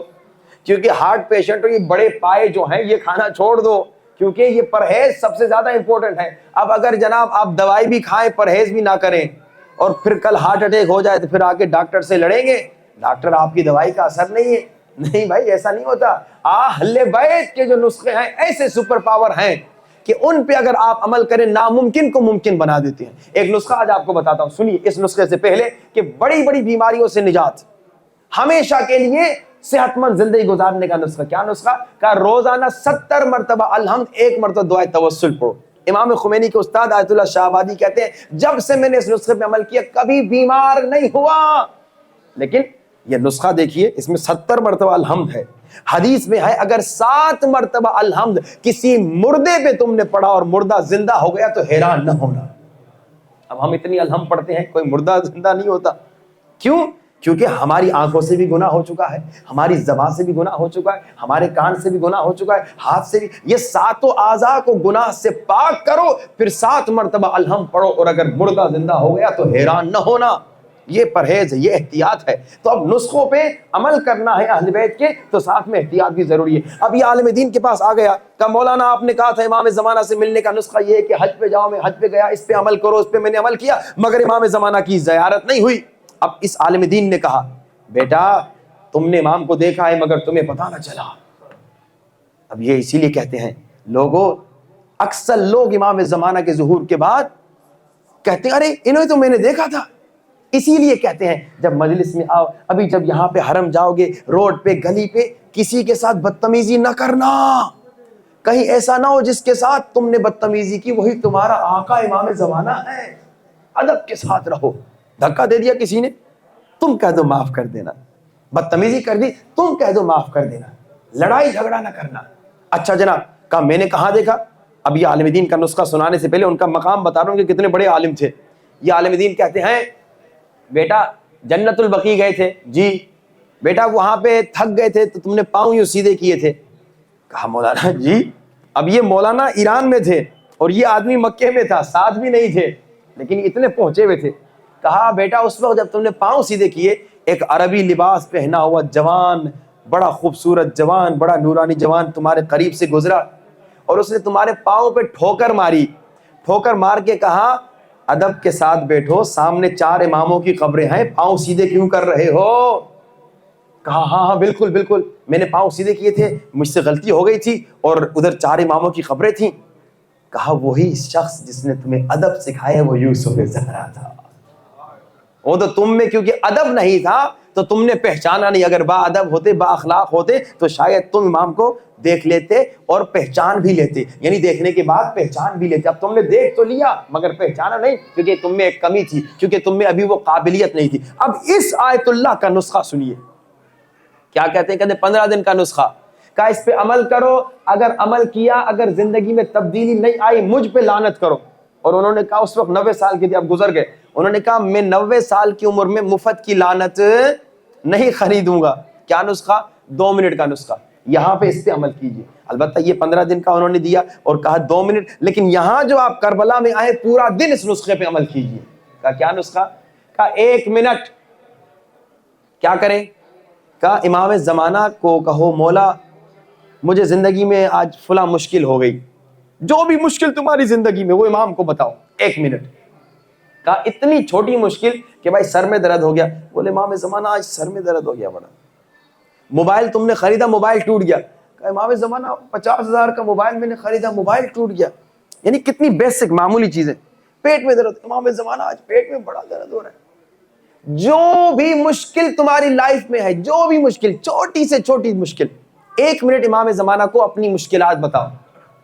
کیونکہ ہارٹ پیشنٹ ہو یہ بڑے پائے جو ہیں یہ کھانا چھوڑ دو، کیونکہ یہ پرہیز سب سے زیادہ امپورٹنٹ ہے. اب اگر جناب آپ دوائی بھی کھائیں پرہیز بھی نہ کریں اور پھر کل ہارٹ اٹیک ہو جائے تو پھر آ کے ڈاکٹر سے لڑیں گے, ڈاکٹر آپ کی دوائی کا اثر نہیں ہے. نہیں بھائی ایسا نہیں ہوتا. اہل بیت کے جو نسخے ہیں ایسے سپر پاور ہیں کہ ان پہ اگر آپ عمل کریں ناممکن کو ممکن بنا دیتے ہیں. ایک نسخہ آج آپ کو بتاتا ہوں, سنیے اس نسخے سے پہلے کہ بڑی بڑی بیماریوں سے نجات, ہمیشہ کے لیے صحت مند زندگی گزارنے کا نسخہ. کیا نسخہ؟ کہ روزانہ 70 مرتبہ الحمد, 1 مرتبہ دعائے توسل پڑھو. امام خمینی کے استاد آیت اللہ شاہ آبادی کہتے ہیں جب سے میں نے اس نسخے پہ عمل کیا کبھی بیمار نہیں ہوا. لیکن یہ نسخہ دیکھیے, اس میں 70 مرتبہ الحمد ہے. حدیث میں ہے اگر 7 مرتبہ الحمد کسی مردے پہ تم نے پڑھا اور مردہ زندہ ہو گیا تو حیران نہ ہونا. اب ہم اتنی الحمد پڑھتے ہیں, کوئی مردہ زندہ نہیں ہوتا. کیوں؟ کیونکہ ہماری آنکھوں سے بھی گناہ ہو چکا ہے, ہماری زبان سے بھی گناہ ہو چکا ہے, ہمارے کان سے بھی گناہ ہو چکا ہے, ہاتھ سے بھی. یہ 7 اعضاء کو گناہ سے پاک کرو, پھر 7 مرتبہ الحمد پڑھو, اور اگر مردہ زندہ ہو گیا تو حیران نہ ہونا. یہ پرہیز ہے, یہ احتیاط ہے. تو اب نسخوں پہ عمل کرنا ہے اہل بیت کے, تو ساتھ میں احتیاط بھی ضروری ہے. اب یہ عالم دین کے پاس آ گیا کہ مولانا آپ نے کہا تھا امام زمانہ سے ملنے کا نسخہ یہ ہے کہ حج پہ جاؤ, میں حج پہ گیا, اس پہ عمل کرو, اس پہ میں نے عمل کیا, مگر امام زمانہ کی زیارت نہیں ہوئی. اب اس عالم دین نے کہا بیٹا تم نے امام کو دیکھا ہے مگر تمہیں پتہ نہ چلا. اب یہ اسی لیے کہتے ہیں لوگوں, اکثر لوگ امام زمانہ کے ظہور کے بعد کہتے ہیں ارے انہیں تو میں نے دیکھا تھا. اسی لیے کہتے ہیں جب مجلس میں آؤ, ابھی جب یہاں پہ حرم جاؤ گے, روڈ پہ گلی پہ کسی کے ساتھ بدتمیزی نہ کرنا. کہیں ایسا نہ ہو جس کے ساتھ تم نے بدتمیزی کی وہی تمہارا آقا امام زمانہ ہے. ادب کے ساتھ رہو. دھکا دے دیا کسی نے, تم کہہ دو معاف کر دینا. بدتمیزی کر دی, تم کہہ دو معاف کر دینا. لڑائی جھگڑا نہ کرنا. اچھا جناب, کہا میں نے کہاں دیکھا. اب یہ عالم دین کا نسخہ سنانے سے پہلے ان کا مقام بتا رہا ہوں کہ کتنے بڑے عالم تھے. یہ عالم دین کہتے ہیں بیٹا جنت البقیع گئے تھے. جی. بیٹا وہاں پہ تھک گئے تھے تو تم نے پاؤں یوں سیدھے کیے تھے. کہا مولانا جی. اب یہ مولانا ایران میں تھے اور یہ آدمی مکے میں تھا, ساتھ بھی نہیں تھے لیکن اتنے پہنچے ہوئے تھے. کہا بیٹا اس وقت جب تم نے پاؤں سیدھے کیے, ایک عربی لباس پہنا ہوا جوان, بڑا خوبصورت جوان, بڑا نورانی جوان تمہارے قریب سے گزرا اور اس نے تمہارے پاؤں پہ ٹھوکر ماری. ٹھوکر مار کے کہا ادب کے ساتھ بیٹھو, سامنے 4 اماموں کی قبریں ہیں, پاؤں سیدھے کیوں کر رہے ہو. کہا ہاں بالکل بالکل, میں نے پاؤں سیدھے کیے تھے, مجھ سے غلطی ہو گئی تھی, اور ادھر 4 اماموں کی قبریں تھیں. کہا وہی شخص جس نے تمہیں ادب سکھایا وہ یوسف زہرا تھا. وہ تو تم میں کیونکہ ادب نہیں تھا تو تم نے پہچانا نہیں. اگر با ادب ہوتے, با اخلاق ہوتے تو شاید تم امام کو دیکھ لیتے اور پہچان بھی لیتے, یعنی دیکھنے کے بعد پہچان بھی لیتے. اب تم نے دیکھ تو لیا مگر پہچانا نہیں کیونکہ تم میں ایک کمی تھی, کیونکہ تم میں ابھی وہ قابلیت نہیں تھی. اب اس آیت اللہ کا نسخہ سنیے کیا کہتے ہیں. کہتے ہیں 15 دن کا نسخہ, کہا اس پہ عمل کرو, اگر عمل کیا, اگر زندگی میں تبدیلی نہیں آئی مجھ پہ لعنت کرو. اور انہوں نے کہا اس وقت 90 سال کے تھے, اب گزر گئے. انہوں نے کہا میں 90 سال کی عمر میں مفت کی لعنت نہیں خریدوں گا. کیا نسخہ؟ 2 منٹ کا نسخہ. یہاں پہ اس پہ عمل کیجیے. البتہ یہ 15 دن کا انہوں نے دیا اور کہا 2 منٹ, لیکن یہاں جو آپ کربلا میں آئے پورا دن اس نسخے پہ عمل کیجیے. کہا کیا نسخہ؟ کہا 1 منٹ کیا کریں. کہا امام زمانہ کو کہو مولا مجھے زندگی میں آج فلاں مشکل ہو گئی, جو بھی مشکل تمہاری زندگی میں وہ امام کو بتاؤ. 1 منٹ. کہا اتنی چھوٹی مشکل کہ بھائی سر میں درد ہو گیا. بولے امام زمانہ آج سر میں درد ہو گیا بڑا. موبائل تم نے خریدا, موبائل ٹوٹ گیا. کہا امام زمانہ 50,000 کا موبائل میں نے خریدا, موبائل ٹوٹ گیا. یعنی کتنی بیسک معمولی چیزیں. پیٹ میں درد, امام زمانہ آج پیٹ میں بڑا درد ہو رہا ہے. جو بھی مشکل تمہاری لائف میں ہے, جو بھی مشکل, چھوٹی سے چھوٹی مشکل, 1 منٹ امام زمانہ کو اپنی مشکلات بتاؤ.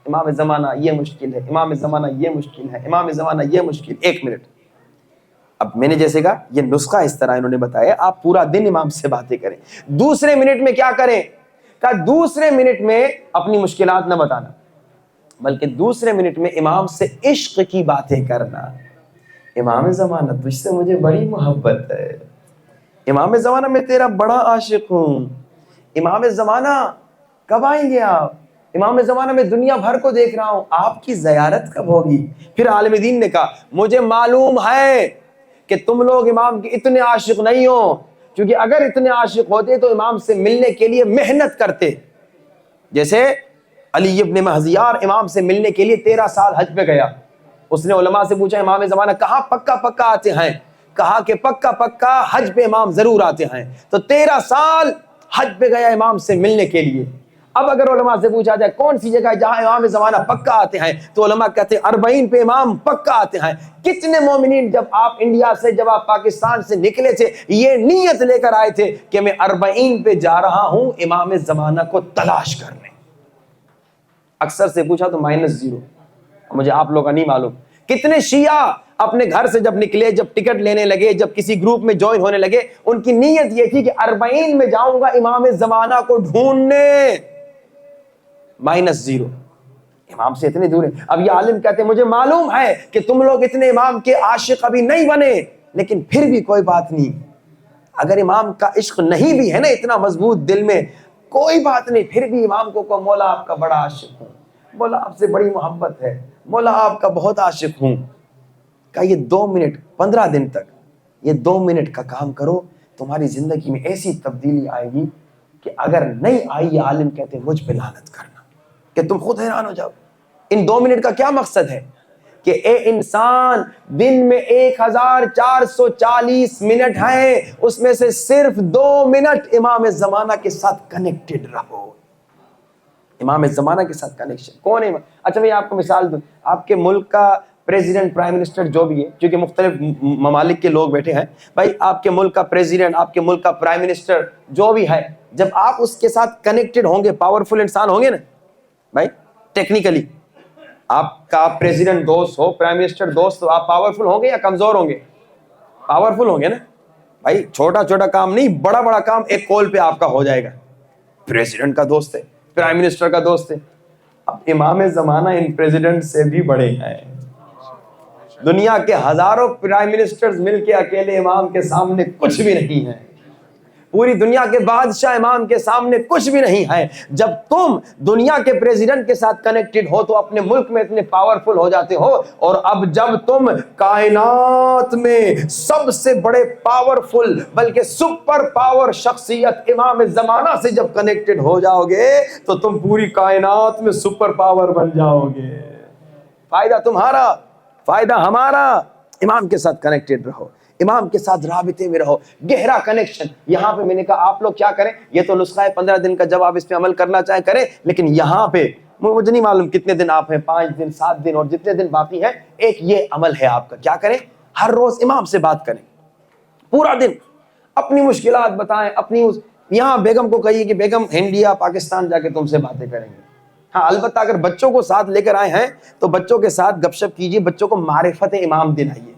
امام زمانہ یہ مشکل ہے, امام زمانہ یہ مشکل ہے, امام زمانہ یہ مشکل. 1 منٹ. اب میں نے جیسے کہا یہ نسخہ اس طرح انہوں نے بتایا, آپ پورا دن امام سے باتیں کریں. دوسرے منٹ میں کیا کریں؟ کہا دوسرے منٹ میں اپنی مشکلات نہ بتانا, بلکہ دوسرے منٹ میں امام سے عشق کی باتیں کرنا. امام زمانہ تجھ سے مجھے بڑی محبت ہے, امام زمانہ میں تیرا بڑا عاشق ہوں, امام زمانہ کب آئیں گے آپ, امام زمانہ میں دنیا بھر کو دیکھ رہا ہوں, آپ کی زیارت کب ہوگی. پھر عالم دین نے کہا مجھے معلوم ہے کہ تم لوگ امام کے اتنے عاشق نہیں ہو, کیونکہ اگر اتنے عاشق ہوتے تو امام سے ملنے کے لیے محنت کرتے. جیسے علی ابن مہزیار امام سے ملنے کے لیے 13 سال حج پہ گیا. اس نے علماء سے پوچھا امام زمانہ کہاں پکا آتے ہیں؟ کہا کہ پکا حج پہ امام ضرور آتے ہیں. تو 13 سال حج پہ گیا امام سے ملنے کے لیے. اب اگر علماء سے پوچھا جائے کون سی جگہ ہے جہاں امام زمانہ پکا آتے ہیں، تو علماء کہتے ہیں 40 پہ امام پکا آتے ہیں. کتنے مومنین جب آپ انڈیا سے، جب آپ پاکستان سے نکلے تھے، یہ نیت لے کر آئے تھے کہ میں 40 پہ جا رہا ہوں امام زمانہ کو تلاش کرنے. اکثر سے پوچھا تو -0. مجھے آپ لوگ کا نہیں معلوم. کتنے شیعہ اپنے گھر سے جب نکلے، جب ٹکٹ لینے لگے، جب کسی گروپ میں جوائن ہونے لگے، ان کی نیت یہ تھی کہ 40 میں جاؤں گا امام زمانہ کو ڈھونڈنے. -0. امام سے اتنے دور ہے. اب یہ عالم کہتے ہیں مجھے معلوم ہے کہ تم لوگ اتنے امام کے عاشق ابھی نہیں بنے، لیکن پھر بھی کوئی بات نہیں. اگر امام کا عشق نہیں بھی ہے نا اتنا مضبوط دل میں، کوئی بات نہیں، پھر بھی امام کو کہو مولا آپ کا بڑا عاشق ہوں، مولا آپ سے بڑی محبت ہے، مولا آپ کا بہت عاشق ہوں. کہ یہ 2 منٹ 15 دن تک یہ 2 منٹ کا کام کرو، تمہاری زندگی میں ایسی تبدیلی آئے گی کہ اگر نہیں آئی، یہ عالم کہتے ہیں مجھ پہ لعنت کرنا، کہ تم خود حیران ہو جاؤ. ان 2 منٹ کا کیا مقصد ہے کہ اے انسان دن میں 1440 منٹ ہیں، اس میں سے صرف 2 منٹ امام زمانہ کے ساتھ کنیکٹڈ رہو. امام زمانہ کے ساتھ کنیکشن کون ہے؟ اچھا میں آپ کو مثال دوں. آپ کے ملک کا پریزیڈنٹ، پرائم منسٹر جو بھی ہے، چونکہ مختلف ممالک کے لوگ بیٹھے ہیں بھائی، آپ کے ملک کا پریزیڈنٹ، آپ کے ملک کا پرائم منسٹر جو بھی ہے، جب آپ اس کے ساتھ کنیکٹڈ ہوں گے، پاورفل انسان ہوں گے نا بھائی، ٹیکنیکلی آپ کا پریزیڈنٹ دوست ہو، پرائم منسٹر دوست ہو، آپ پاورفل ہوں گے یا کمزور ہوں گے؟ پاورفل ہوں گے نا بھائی. چھوٹا کام نہیں، بڑا کام ایک کال پہ آپ کا ہو جائے گا. پریزیڈنٹ کا دوست ہے، پرائم منسٹر کا دوست ہے. اب امام زمانہ ان پریزیڈنٹ سے بھی بڑے ہیں. دنیا کے ہزاروں پرائم منسٹرز مل کے اکیلے امام کے سامنے کچھ بھی نہیں ہے. پوری دنیا کے بادشاہ امام کے سامنے کچھ بھی نہیں ہے. جب تم دنیا کے پریزیڈنٹ کے ساتھ کنیکٹڈ ہو تو اپنے ملک میں اتنے پاورفل ہو جاتے ہو، اور اب جب تم کائنات میں سب سے بڑے پاورفل بلکہ سپر پاور شخصیت امام زمانہ سے جب کنیکٹڈ ہو جاؤ گے تو تم پوری کائنات میں سپر پاور بن جاؤ گے. فائدہ تمہارا، فائدہ ہمارا. امام کے ساتھ کنیکٹڈ رہو، امام کے ساتھ رابطے میں رہو، گہرا کنیکشن. یہاں پہ میں نے کہا آپ لوگ کیا کریں، یہ تو نسخہ ہے 15 دن کا، جب آپ اس پہ عمل کرنا چاہیں کریں، لیکن یہاں پہ مجھے نہیں معلوم کتنے دن آپ ہیں، 5 دن 7 دن اور جتنے دن باقی ہیں، ایک یہ عمل ہے آپ کا. کیا کریں؟ ہر روز امام سے بات کریں، پورا دن اپنی مشکلات بتائیں. یہاں بیگم کو کہیے کہ بیگم انڈیا پاکستان جا کے تم سے باتیں کریں گے. ہاں البتہ اگر بچوں کو ساتھ لے کر آئے ہیں تو بچوں کے ساتھ گپ شپ کیجیے، بچوں کو معرفت امام دلائیے،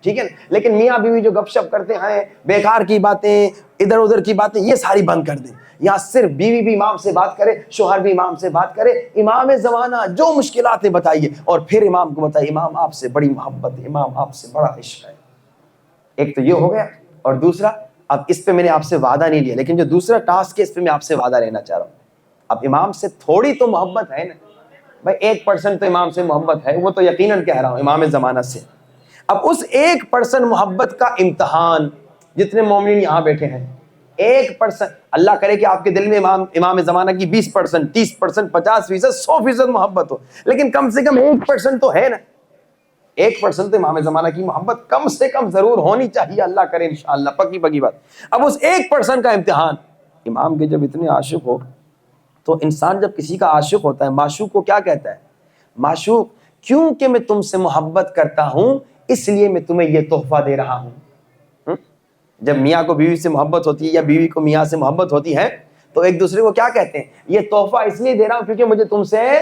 ٹھیک ہے نا. لیکن میاں بیوی جو گپ شپ کرتے ہیں، بیکار کی باتیں، ادھر ادھر کی باتیں، یہ ساری بند کر دیں. یہاں صرف بیوی بھی امام سے بات کرے، شوہر بھی امام سے بات کرے. امام زمانہ جو مشکلات ہیں بتائیے، اور پھر امام کو بتائیے امام آپ سے بڑی محبت ہے، امام آپ سے بڑا عشق ہے. ایک تو یہ ہو گیا. اور دوسرا، اب اس پہ میں نے آپ سے وعدہ نہیں لیا، لیکن جو دوسرا ٹاسک ہے اس پہ میں آپ سے وعدہ لینا چاہ رہا ہوں. اب امام سے تھوڑی تو محبت ہے نا بھائی، 1% تو امام سے محبت ہے، وہ تو یقیناً کہہ رہا ہوں امام زمانہ سے. اب اس 1% محبت کا امتحان جتنے مومنین یہاں بیٹھے ہیں، 1%، اللہ کرے کہ آپ کے دل میں امام زمانہ کی 20%، 30%، 50%، 100% محبت ہو، لیکن کم سے کم 1% تو ہے نا. 1% تو امام زمانہ کی محبت کم سے کم ضرور ہونی چاہیے، اللہ کرے انشاءاللہ، پکی بات. اب اس 1% کا امتحان، امام کے جب اتنے عاشق ہو تو انسان جب کسی کا عاشق ہوتا ہے، معشوق کو کیا کہتا ہے؟ معشوق کیونکہ میں تم سے محبت کرتا ہوں اس لیے میں تمہیں یہ تحفہ دے رہا ہوں. جب میاں کو بیوی سے محبت ہوتی ہے یا بیوی کو میاں سے محبت ہوتی ہے تو ایک دوسرے کو کیا کہتے ہیں؟ یہ تحفہ اس لیے دے رہا ہوں کیونکہ مجھے تم سے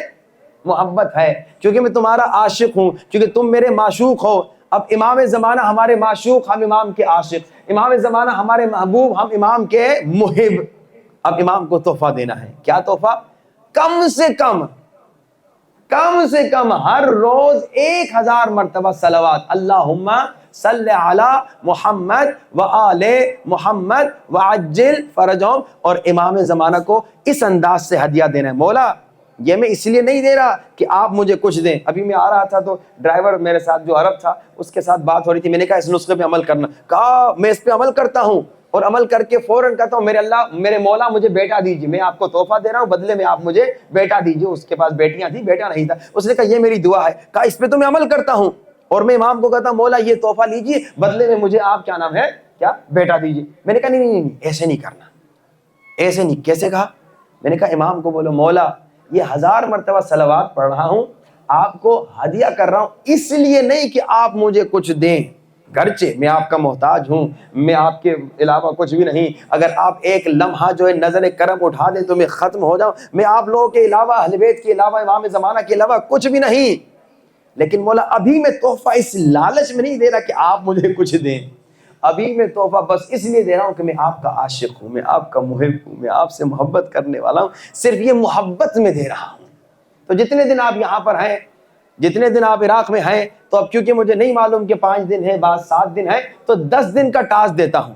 محبت ہے، کیونکہ میں تمہارا عاشق ہوں، کیونکہ تم میرے معشوق ہو. اب امام زمانہ ہمارے معشوق، ہم امام کے عاشق. امام زمانہ ہمارے محبوب، ہم امام کے محب. اب امام کو تحفہ دینا ہے. کیا تحفہ؟ کم سے کم ہر روز 1000 مرتبہ صلوات، اللہم صلی علی محمد و آل محمد وعجل فرجہم. اور امام زمانہ کو اس انداز سے ہدیہ دینا ہے. مولا یہ میں اس لیے نہیں دے رہا کہ آپ مجھے کچھ دیں. ابھی میں آ رہا تھا تو ڈرائیور میرے ساتھ جو عرب تھا اس کے ساتھ بات ہو رہی تھی، میں نے کہا اس نسخے پہ عمل کرنا، کہا میں اس پہ عمل کرتا ہوں. اور عمل کر کے فوراً کہتا ہوں میرے اللہ میرے مولا مجھے بیٹا دیجیے، میں آپ کو تحفہ دے رہا ہوں، بدلے میں آپ مجھے بیٹا دیجیے. اس کے پاس بیٹیاں تھیں، بیٹا نہیں تھا. اس نے کہا یہ میری دعا ہے. کہا اس پہ تو میں عمل کرتا ہوں، اور میں امام کو کہتا ہوں مولا یہ تحفہ لیجیے، بدلے میں مجھے آپ کیا نام ہے کیا بیٹا دیجیے. میں نے کہا نہیں ایسے نہیں کرنا. ایسے نہیں. کیسے کہا؟ میں نے کہا امام کو بولو مولا یہ 1000 مرتبہ صلوات پڑھ رہا ہوں، آپ کو ہدیہ کر رہا ہوں، اس لیے نہیں کہ آپ مجھے کچھ دیں، گرچہ میں آپ کا محتاج ہوں، میں آپ کے علاوہ کچھ بھی نہیں. اگر آپ ایک لمحہ جو ہے نظر کرم اٹھا دیں تو میں ختم ہو جاؤں. میں آپ لوگوں کے علاوہ، اہل بیت کے علاوہ، امام زمانہ کے علاوہ کچھ بھی نہیں. لیکن مولا ابھی میں تحفہ اس لالچ میں نہیں دے رہا کہ آپ مجھے کچھ دیں. ابھی میں تحفہ بس اس لیے دے رہا ہوں کہ میں آپ کا عاشق ہوں، میں آپ کا محب ہوں، میں آپ سے محبت کرنے والا ہوں. صرف یہ محبت میں دے رہا ہوں. تو جتنے دن آپ یہاں پر ہیں، جتنے دن آپ عراق میں ہیں، تو اب کیونکہ مجھے نہیں معلوم کہ 5 دن ہے بعد 7 دن ہے، تو 10 دن کا ٹاسک دیتا ہوں.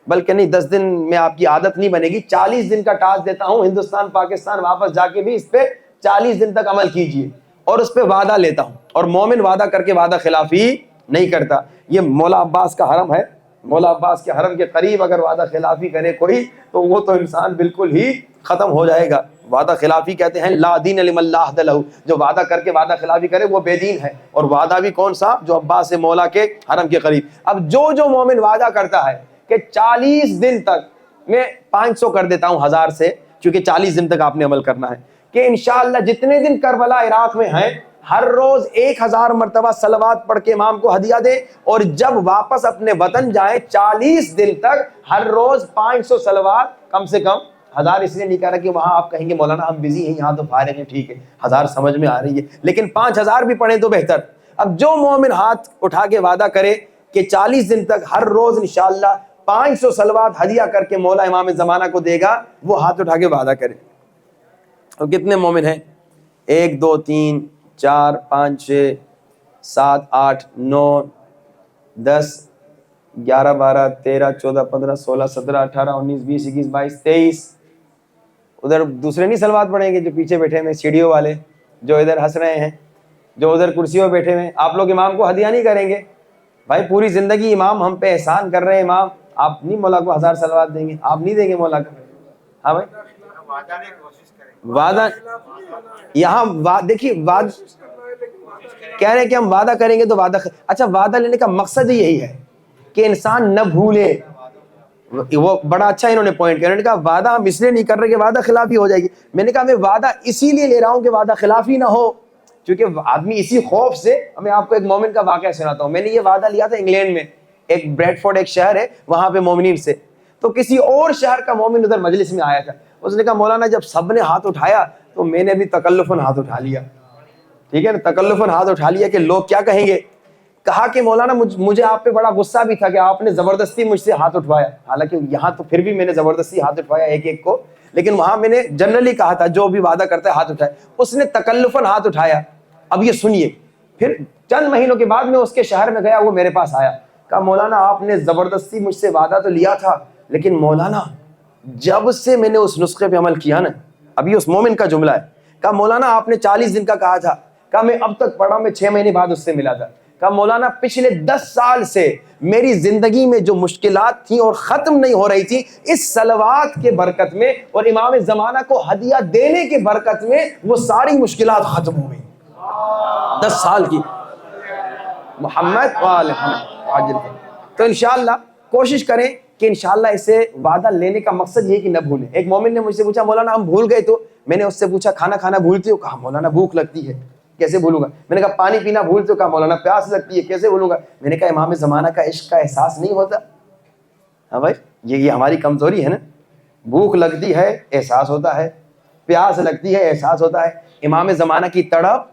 بلکہ نہیں 10 دن میں آپ کی عادت نہیں بنے گی، 40 دن کا ٹاسک دیتا ہوں. ہندوستان پاکستان واپس جا کے بھی اس پہ 40 دن تک عمل کیجئے، اور اس پہ وعدہ لیتا ہوں. اور مومن وعدہ کر کے وعدہ خلافی نہیں کرتا. یہ مولا عباس کا حرم ہے، مولا عباس کے حرم کے قریب اگر وعدہ خلافی کرے کوئی تو وہ تو انسان بالکل ہی ختم ہو جائے گا. وعدہ خلافی کہتے ہیں لا دین لمن لا عہد لہ، جو وعدہ کر کے وعدہ خلافی کرے وہ بے دین ہے. اور وعدہ بھی کون سا؟ جو عباس مولا کے حرم کے قریب. اب جو مومن وعدہ کرتا ہے کہ 40 دن تک میں 500 کر دیتا ہوں 1000 سے، کیونکہ 40 دن تک آپ نے عمل کرنا ہے، کہ انشاءاللہ جتنے دن کربلا عراق میں ہیں ہر روز 1000 مرتبہ صلوات پڑھ کے امام کو ہدیہ دے، اور جب واپس اپنے وطن جائیں 40 دن تک ہر روز 500 صلوات کم سے کم. 1000 اس لیے نہیں کہہ رہا کہ وہاں آپ کہیں گے مولانا ہم بزی ہیں یہاں تو فارغ ہیں، ٹھیک ہے 1000 سمجھ میں آ رہی ہے، لیکن 5000 بھی پڑھیں تو بہتر. اب جو مومن ہاتھ اٹھا کے وعدہ کرے کہ 40 دن تک ہر روز انشاءاللہ 500 صلوات ہدیہ کر کے مولا امام زمانہ کو دے گا، وہ ہاتھ اٹھا کے وعدہ کرے. اور کتنے مومن ہیں؟ 1 2 3 4 5 6 7 8 9 10 11 12 13 14 15 16 17 18 19 20 21 22 23. ادھر دوسرے نہیں صلوات پڑھیں گے جو پیچھے بیٹھے ہیں سیڑھیوں والے، جو ادھر ہنس رہے ہیں، جو ادھر کرسیوں بیٹھے ہوئے ہیں. آپ لوگ امام کو ہدیہ نہیں کریں گے؟ بھائی پوری زندگی امام ہم پہ احسان کر رہے ہیں، امام آپ نہیں مولا کو 1000 صلوات دیں گے؟ آپ نہیں دیں گے مولا کو؟ ہاں بھائی وعدہ یہاں دیکھیے وعدہ کہہ رہے ہیں کہ ہم وعدہ کریں گے تو وعدہ اچھا وعدہ لینے کا مقصد ہی یہی ہے کہ انسان نہ بھولے. وہ بڑا اچھا انہوں نے پوائنٹ کیا، انہوں نے کہا وعدہ ہم اس لیے نہیں کر رہے کہ وعدہ خلافی ہو جائے گی. میں نے کہا میں وعدہ اسی لیے لے رہا ہوں کہ وعدہ خلافی نہ ہو، کیونکہ آدمی اسی خوف سے. میں آپ کو ایک مومن کا واقعہ سناتا ہوں. میں نے یہ وعدہ لیا تھا انگلینڈ میں، ایک بریڈ فورڈ ایک شہر ہے وہاں پہ مومنین سے. تو کسی اور شہر کا مومن ادھر مجلس میں آیا تھا. اس نے کہا مولانا جب سب نے ہاتھ اٹھایا تو میں نے بھی تکلفاً ہاتھ اٹھا لیا. ٹھیک ہے نا، تکلفاً ہاتھ اٹھا لیا کہ لوگ کیا کہیں گے. کہا کہ مولانا مجھے آپ پہ بڑا غصہ بھی تھا کہ آپ نے زبردستی مجھ سے ہاتھ اٹھوایا. حالانکہ یہاں تو پھر بھی میں نے زبردستی ہاتھ اٹھوایا ایک ایک کو، لیکن وہاں میں نے جنرلی کہا تھا جو بھی وعدہ کرتا ہے ہاتھ اٹھائے. اس نے تکلفاً ہاتھ اٹھایا. اب یہ سنیے، پھر چند مہینوں کے بعد میں اس کے شہر میں گیا، وہ میرے پاس آیا. کہا مولانا آپ نے زبردستی مجھ سے وعدہ تو لیا تھا، لیکن مولانا جب سے میں نے اس نسخے پہ عمل کیا نا، ابھی اس مومن کا جملہ ہے، کہا مولانا آپ نے 40 دن کا کہا تھا، کہا میں اب تک پڑھا، میں 6 مہینے بعد اس سے ملا تھا. کہا مولانا پچھلے 10 سال سے میری زندگی میں جو مشکلات تھیں اور ختم نہیں ہو رہی تھی، اس صلوات کے برکت میں اور امام زمانہ کو ہدیہ دینے کے برکت میں وہ ساری مشکلات ختم ہو گئی. 10 سال کی محمد وآل محمد. تو انشاءاللہ کوشش کریں کہ انشاءاللہ اسے وعدہ لینے کا مقصد یہ کہ نہ بھولیں. ایک مومن نے مجھ سے پوچھا مولانا ہم بھول گئے، تو میں نے اس سے پوچھا کھانا کھانا بھولتے ہو؟ کہا مولانا بھوک لگتی ہے. کیسے بھولوں گا؟ میں نے کہا پانی پینا بھولتے ہو؟ کہا مولانا پیاس لگتی ہے. کیسے بھولوں گا؟ میں نے کہا امام زمانہ کا عشق کا احساس نہیں ہوتا؟ ہاں بھائی یہ ہماری کمزوری ہے نا. بھوک لگتی ہے احساس ہوتا ہے، پیاس لگتی ہے احساس ہوتا ہے. امام زمانہ کی تڑپ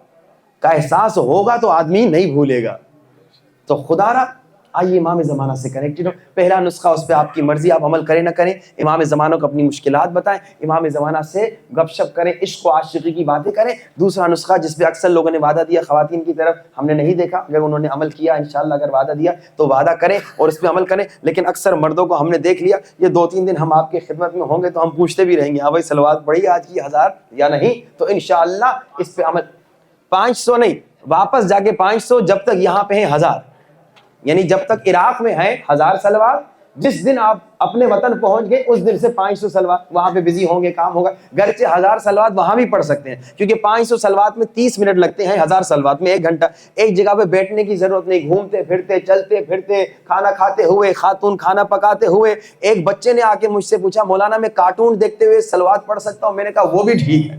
کا احساس ہوگا تو آدمی نہیں بھولے گا. تو خدا را آئیے امام زمانہ سے کنیکٹڈ ہو. پہلا نسخہ اس پہ آپ کی مرضی، آپ عمل کریں نہ کریں. امام زمانہ کو اپنی مشکلات بتائیں، امام زمانہ سے گپ شپ کریں، عشق و عاشقی کی باتیں کریں. دوسرا نسخہ جس پہ اکثر لوگوں نے وعدہ دیا خواتین کی طرف، ہم نے نہیں دیکھا، اگر انہوں نے عمل کیا انشاءاللہ اگر وعدہ دیا تو وعدہ کریں اور اس پہ عمل کریں. لیکن اکثر مردوں کو ہم نے دیکھ لیا، یہ 2-3 دن ہم آپ کی خدمت میں ہوں گے تو ہم پوچھتے بھی رہیں گے ہاں بھائی صلوات پڑھی آج کی 1000 یا نہیں. تو انشاءاللہ اس پہ عمل. 500 نہیں، واپس جا کے 500، جب تک یہاں پہ ہیں 1000، یعنی جب تک عراق میں ہیں 1000 صلوات. جس دن آپ اپنے وطن پہنچ گئے، اس دن سے 500 صلوات وہاں پہ بزی ہوں گے، کام ہوگا، گرچہ 1000 صلوات وہاں بھی پڑھ سکتے ہیں، کیونکہ 500 صلوات میں 30 منٹ لگتے ہیں، 1000 صلوات میں 1 گھنٹہ۔ ایک جگہ پہ بیٹھنے کی ضرورت نہیں، گھومتے پھرتے، چلتے پھرتے، کھانا کھاتے ہوئے، خاتون کھانا پکاتے ہوئے۔ ایک بچے نے آ کے مجھ سے پوچھا مولانا میں کارٹون دیکھتے ہوئے صلوات پڑھ سکتا ہوں؟ میں نے کہا وہ بھی ٹھیک ہے،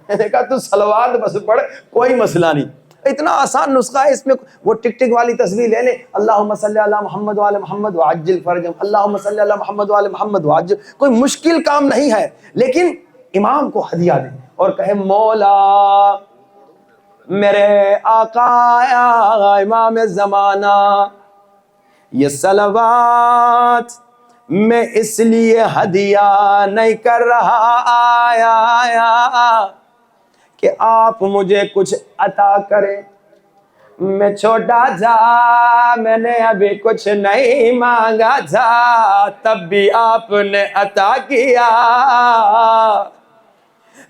میں نے کہا تو صلوات بس پڑھ، کوئی مسئلہ نہیں۔ اتنا آسان نسخہ ہے، اس میں وہ ٹک ٹک والی تصویر لے لیں، اللہم صلی علی محمد وعلی محمد وعجل فرجہم، اللہم صلی علی محمد وعلی محمد وعجل، کوئی مشکل کام نہیں ہے۔ لیکن امام کو ہدیہ دیں اور کہیں مولا میرے آقا امام زمانہ، یہ صلوات میں اس لیے ہدیہ نہیں کر رہا آیا کہ آپ مجھے کچھ عطا کریں، میں چھوٹا تھا، میں نے ابھی کچھ نہیں مانگا تھا، تب بھی آپ نے عطا کیا،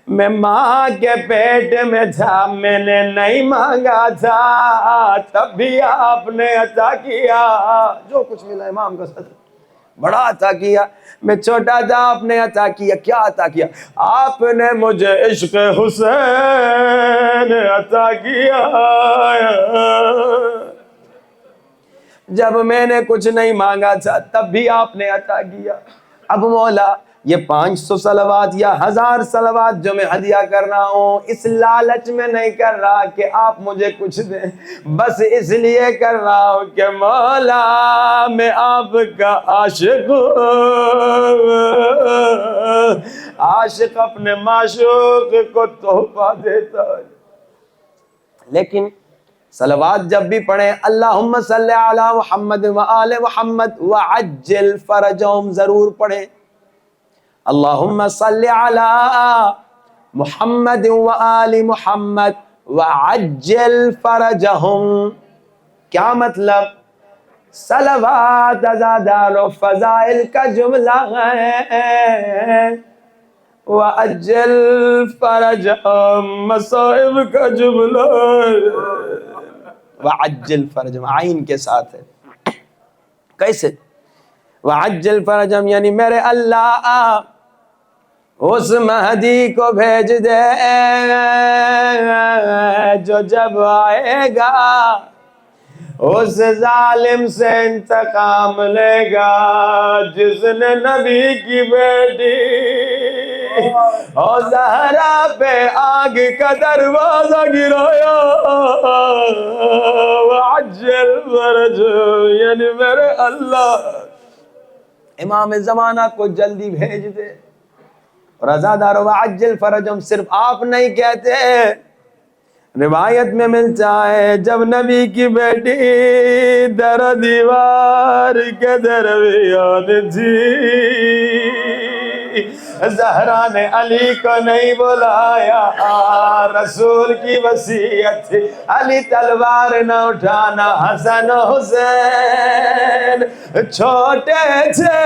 میں ماں کے پیٹ میں تھا، میں نے نہیں مانگا تھا، تب بھی آپ نے عطا کیا، جو کچھ ملا امام کا صدقہ، بڑا عطا کیا، میں چھوٹا تھا آپ نے عطا کیا، کیا عطا کیا؟ آپ نے مجھے عشق حسین عطا کیا، جب میں نے کچھ نہیں مانگا تھا تب بھی آپ نے عطا کیا۔ اب مولا یہ 500 صلوات یا 1000 صلوات جو میں ہدیہ کر رہا ہوں، اس لالچ میں نہیں کر رہا کہ آپ مجھے کچھ دیں، بس اس لیے کر رہا ہوں کہ مولا میں آپ کا عاشق ہوں، عاشق اپنے معشوق کو تحفہ دیتا ہے۔ لیکن صلوات جب بھی پڑھیں اللہم صلی علی محمد وآل محمد وعجل فرجہم ضرور پڑھیں، اللہم صلی علی محمد وآل محمد وعجل فرجہم۔ کیا مطلب؟ صلوات عزادار و فضائل کا جملہ ہے، وعجل فرجہم مصائب کا جملہ ہے۔ وعجل فرجہم عین کے ساتھ ہے، کیسے؟ وعجل فرجہم یعنی میرے اللہ اس مہدی کو بھیج دے جو جب آئے گا اس ظالم سے انتقام لے گا جس نے نبی کی بیٹی اور زہرا پہ آگ کا دروازہ گرایا۔ وعجل فرجہم یعنی میرے اللہ امام زمانہ کو جلدی بھیج دے۔ اور عزادار وعجل فرجہم صرف آپ نہیں کہتے، روایت میں ملتا ہے جب نبی کی بیٹی در دیوار کے درمیان تھی، زہرا نے علی کو نہیں بلایا، رسول کی وصیت تھی علی تلوار نہ اٹھانا، حسن حسین چھوٹے تھے،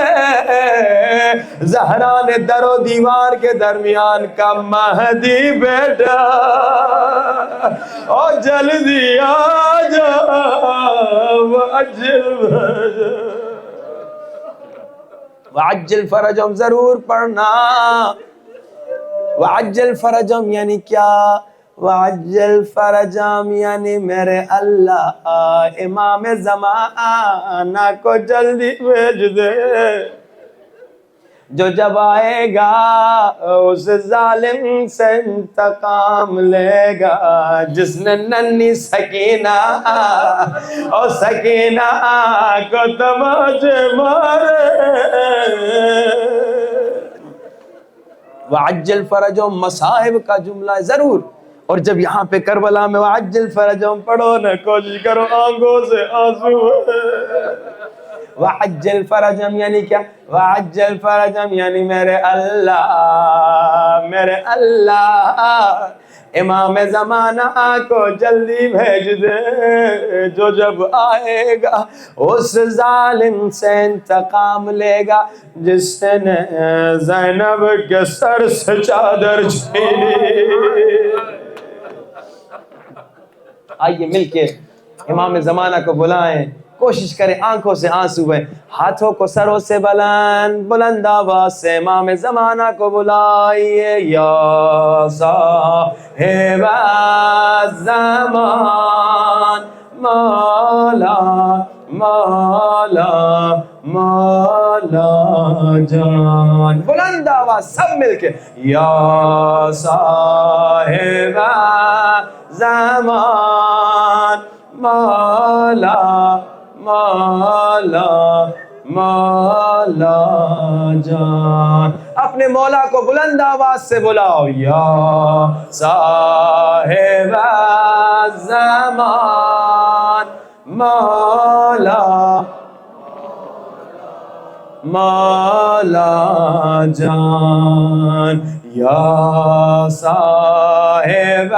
زہرا نے در و دیوار کے درمیان کا مہدی بیٹا اور جلدی آ جا وعجل فرجہم ضرور پڑھنا۔ وعجل فرجہم یعنی کیا؟ وعجل فرجہم یعنی میرے اللہ امام زمانہ کو جلدی بھیج دے جو جب آئے گا اس ظالم سے انتقام لے گا جس نے ننھی سکینہ اور سکینہ کو تماچے مارے۔ وعجل فرجہم مصائب کا جملہ ہے ضرور، اور جب یہاں پہ کربلا میں وعجل فرجہم پڑھو نا، کوشش کرو آنکھوں سے آنسو۔ وعجل فرجہم یعنی کیا؟ وعجل فرجہم یعنی میرے اللہ امام زمانہ کو جلدی بھیج دے جو جب آئے گا اس ظالم سے انتقام لے گا جس نے زینب کے سر سے چادر چھینی۔ آئیے مل کے امام زمانہ کو بلائیں کوشش کریں آنکھوں سے آنسو ہے، ہاتھوں کو سروں سے بلند بلند آواز سے امام زمانہ کو بلائیے، یا صاحب الزمان مولا مولا مولا جان، بلند آواز سب مل کے، یا صاحب زمان مولا مولا مولا جان، اپنے مولا کو بلند آواز سے بلاؤ، یا صاحب الزمان مولا مولا جان، یا صاحب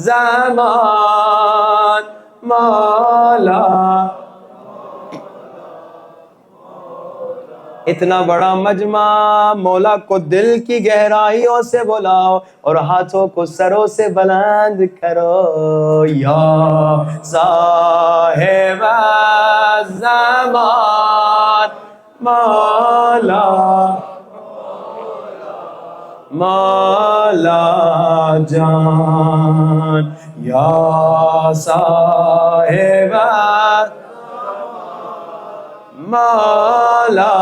زمان مولا۔ اتنا بڑا مجمع، مولا کو دل کی گہرائیوں سے بلاؤ اور ہاتھوں کو سروں سے بلند کرو، یا صاحب الزمان مولا مولا جان، یا صاحب مولا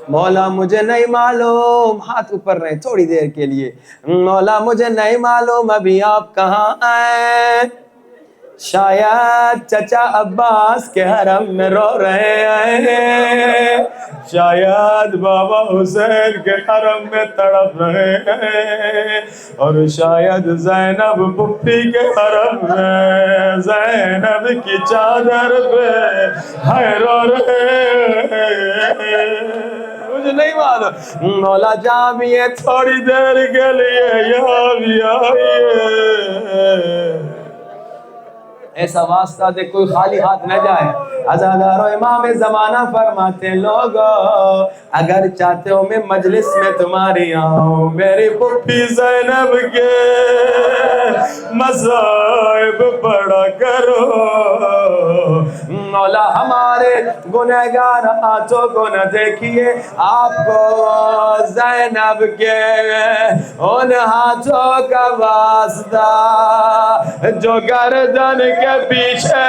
مولا مجھے نہیں معلوم، ہاتھ اوپر رہے تھوڑی دیر کے لیے، مولا مجھے نہیں معلوم ابھی آپ کہاں آئے، شاید چچا عباس کے حرم میں رو رہے ہیں، شاید بابا حسین کے حرم میں تڑپ رہے ہیں، اور شاید زینب پھپھی کے حرم میں زینب کی چادر پہ ہے رو رہے ہیں، مجھے نہیں معلوم، مولا جہاں بھی ہے تھوڑی دیر کے لیے یہاں بھی آئیے، ایسا واسطہ دے کوئی خالی ہاتھ نہ جائے۔ عزادارو امام زمانہ فرماتے لوگو اگر چاہتے ہو میں مجلس میں تمہاری آؤں، میری پھپھی زینب کے مصائب پڑھا کرو، مولا ہمارے گنہگار ہاتھوں کو نہ دیکھیے، آپ کو زینب کے ان ہاتھوں کا واسطہ جو گردن کے پیچھے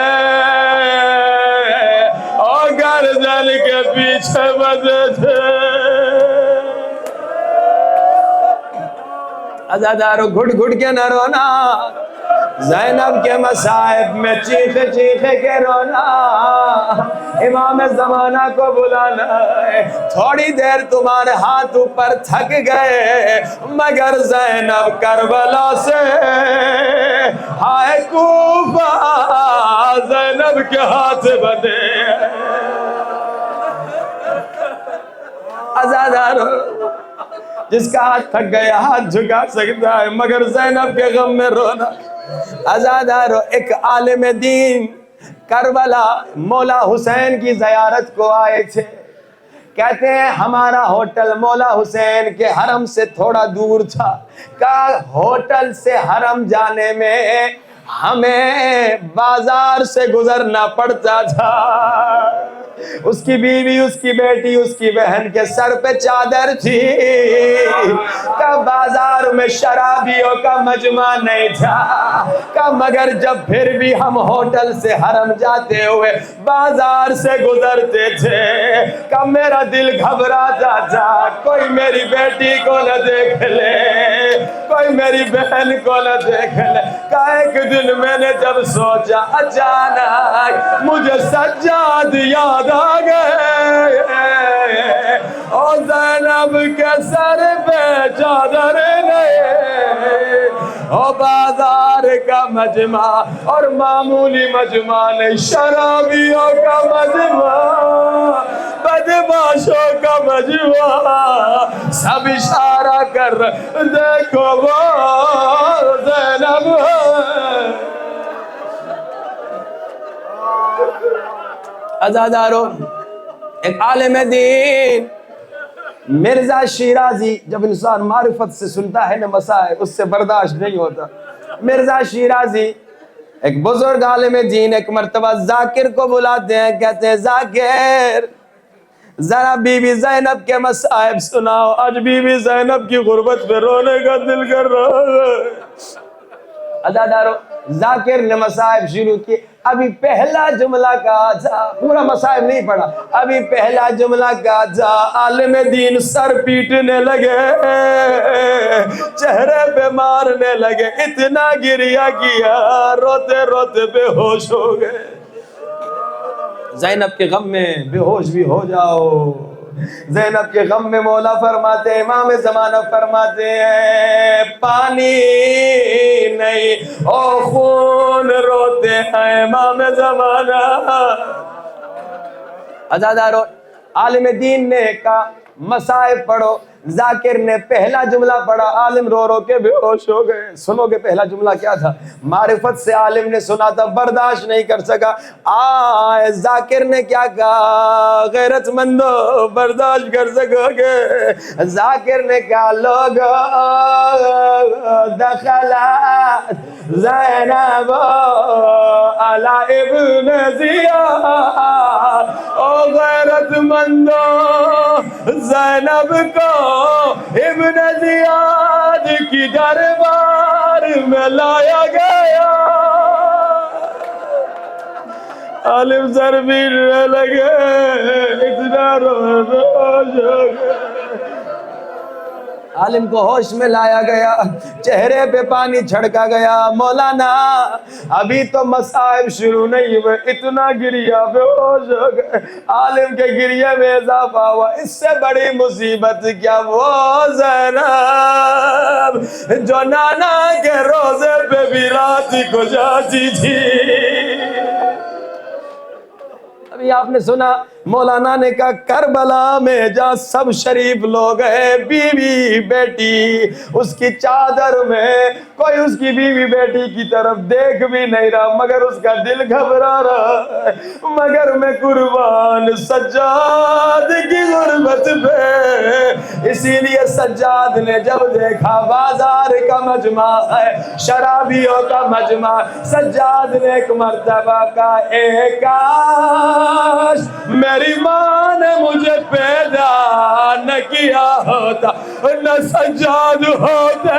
اور گردن کے پیچھے بندے تھے۔ عزادارو گھٹ گھٹ کے نہ رونا، زینب کے مصائب میں چیخ چیخ کے رونا، امام زمانہ کو بلانا ہے، تھوڑی دیر تمہارے ہاتھ اوپر تھک گئے، مگر زینب کربلا سے ہائے کوفہ زینب کے ہاتھ بندے، عزادارو جس کا ہاتھ تھک گیا ہاتھ جھکا سکتا ہے، مگر زینب کے غم میں رونا۔ عزادارو ایک عالم دین کربلا مولا حسین کی زیارت کو آئے تھے، کہتے ہیں ہمارا ہوٹل مولا حسین کے حرم سے تھوڑا دور تھا، کہا ہوٹل سے حرم جانے میں ہمیں بازار سے گزرنا پڑتا تھا، اس کی بیوی اس کی بیٹی اس کی بہن کے سر پہ چادر تھی، کہ بازار میں شرابیوں کا مجمع نہیں تھا، کہ مگر جب پھر بھی ہم ہوٹل سے حرم جاتے ہوئے بازار سے گزرتے تھے، کہ میرا دل گھبراتا تھا کوئی میری بیٹی کو نہ دیکھ لے، کوئی میری بہن کو نہ دیکھ لے، کہ ایک دن میں نے جب سوچا اچانک مجھے سجاد یاد آ گئے، اور زینب کے سر پہ چادر نہیں، اور بازار کا مجمع اور معمولی مجمع نہیں، شرابیوں کا مجمع، بدماشوں کا مجمع، سب اشارہ کر دیکھو وہ زینب ہے۔ عزادارو ایک عالم دین مرزا شیرازی، جب انسان معرفت سے سنتا ہے نا مسائل اس سے برداشت نہیں ہوتا، مرزا شیرازی ایک بزرگ عالم دین ایک مرتبہ ذاکر کو بلاتے ہیں، کہتے ہیں ذاکر ذرا بی بی زینب کے مصائب سناؤ، آج بی بی زینب کی غربت پہ رونے کا دل کر رہا ہے۔ عزادارو ذاکر نے مصائب شروع کی، ابھی پہلا جملہ کہا تھا، پورا مصائب نہیں پڑھا، ابھی پہلا جملہ کہا تھا، عالم دین سر پیٹنے لگے، چہرے پہ مارنے لگے، اتنا گریہ کیا، روتے روتے بے ہوش ہو گئے۔ زینب کے غم میں بے ہوش بھی ہو جاؤ، زینب کے غم میں مولا فرماتے ہیں، امام زمانہ فرماتے ہیں، پانی نہیں او خون روتے ہیں امام زمانہ۔ عزادارو عالم دین نے کہا مصائب پڑھو، ذاکر نے پہلا جملہ پڑھا، عالم رو رو کے بے ہوش ہو گئے۔ سنو گے پہلا جملہ کیا تھا؟ معرفت سے عالم نے سنا تھا، برداشت نہیں کر سکا، ذاکر نے کیا کہا؟ غیرت مندو برداشت کر سکو گے؟ ذاکر نے کہا لوگ دخلت زینب علی ابن زیاد، او غیرت مندو زینب کو ابن زیاد کی دربار میں لایا گیا۔ عالم سر پیٹنے لگے، اتنا رو گئے، عالم کو ہوش میں لایا گیا، چہرے پہ پانی چھڑکا گیا۔ مولانا ابھی تو مصائب شروع نہیں ہوئے، اتنا گریہ بے ہوش ہو گئے، عالم کے گریہ میں اضافہ ہوا۔ اس سے بڑی مصیبت کیا؟ وہ زینب جو نانا کے روزے پہ بھی رات کو جاتی تھی۔ ابھی آپ نے سنا مولانا نے کہا کربلا میں جہاں سب شریف لوگ ہیں، بیوی بیٹی اس کی چادر میں، کوئی اس کی بیوی بیٹی کی طرف دیکھ بھی نہیں رہا، مگر اس کا دل گھبرا رہا ہے، مگر میں قربان سجاد کی غربت پہ۔ اسی لیے سجاد نے جب دیکھا بازار کا مجمع ہے، شرابیوں کا مجمع، سجاد نے ایک مرتبہ کہا اے کاش میری ماں نے مجھے پیدا نہ کیا ہوتا، نہ سجاد ہوتے،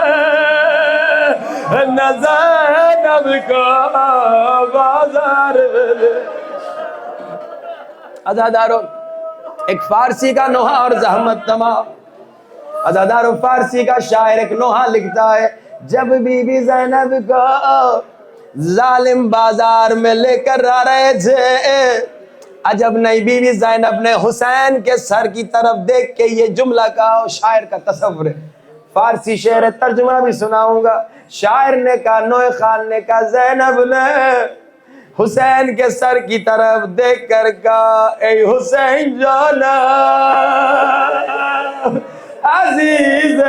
نہ زینب کو بازار میں۔ عزادارو ایک فارسی کا نوحہ اور زحمت تمام۔ عزادارو فارسی کا شاعر ایک نوحہ لکھتا ہے، جب بی بی زینب کو ظالم بازار میں لے کر آ رہے تھے، عجب نہیں بی بی زینب نے حسین کے سر کی طرف دیکھ کے یہ جملہ کہا۔ شاعر کا تصور ہے، فارسی شعر ہے، ترجمہ بھی سناؤں گا۔ شاعر نے کہا، نوح خان نے کہا، زینب نے حسین کے سر کی طرف دیکھ کر کہا اے حسین جانا عزیز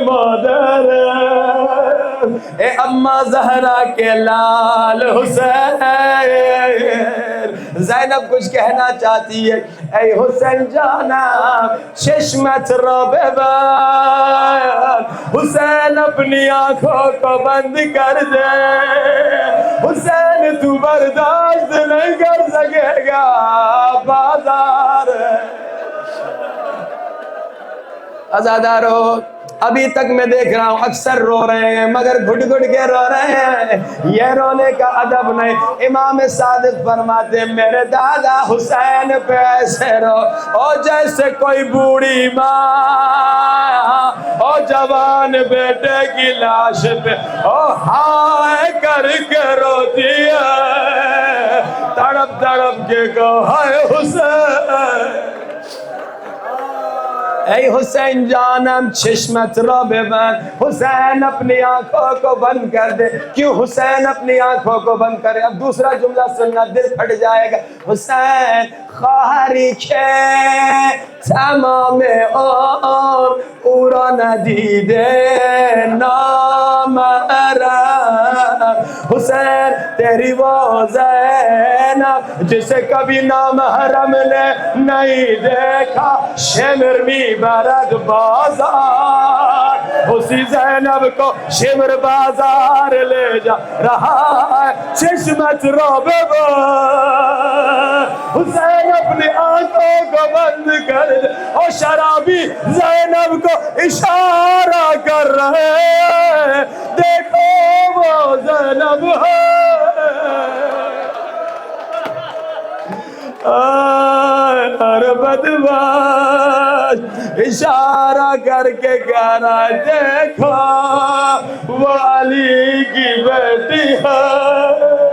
مادر، اے اماں زہرا کے لال حسین۔ زینب کچھ کہنا چاہتی ہے، اے حسین جانا چشمت رو ببند، حسین اپنی آنکھوں کو بند کر دے، حسین تو برداشت نہیں کر سکے گا بازار۔ عزادارو ابھی تک میں دیکھ رہا ہوں اکثر رو رہے ہیں، مگر گھٹ گھٹ کے رو رہے ہیں، یہ رونے کا ادب نہیں۔ امام صادق فرماتے ہیں میرے دادا حسین پہ ایسے رو او جیسے کوئی بوڑھی ماں او جوان بیٹے کی لاش پہ او ہائے کر کے روتی ہے، تڑپ تڑپ کے کہو ہائے حسین۔ اے حسین جانم چشمت رو ببند، حسین اپنی آنکھوں کو بند کر دے۔ کیوں حسین اپنی آنکھوں کو بند کرے؟ اب دوسرا جملہ سننا، دل پھٹ جائے گا۔ حسین خواہری کے تمام عمر او را ندیده نامحرم، حسین تیری وہ زینب جسے کبھی نامحرم نے نہیں دیکھا، شمر می برد بازار اسی زینب کو شمر بازار لے جا رہا ہے چشمت روب حسین اپنی آنکھوں کو بند کر دے اور شرابی زینب کو اشارہ کر رہے ہیں دیکھو وہ زینب ہے ہر بدماش اشارہ کر کے کہہ رہا ہے دیکھو وہ علی کی بیٹی ہے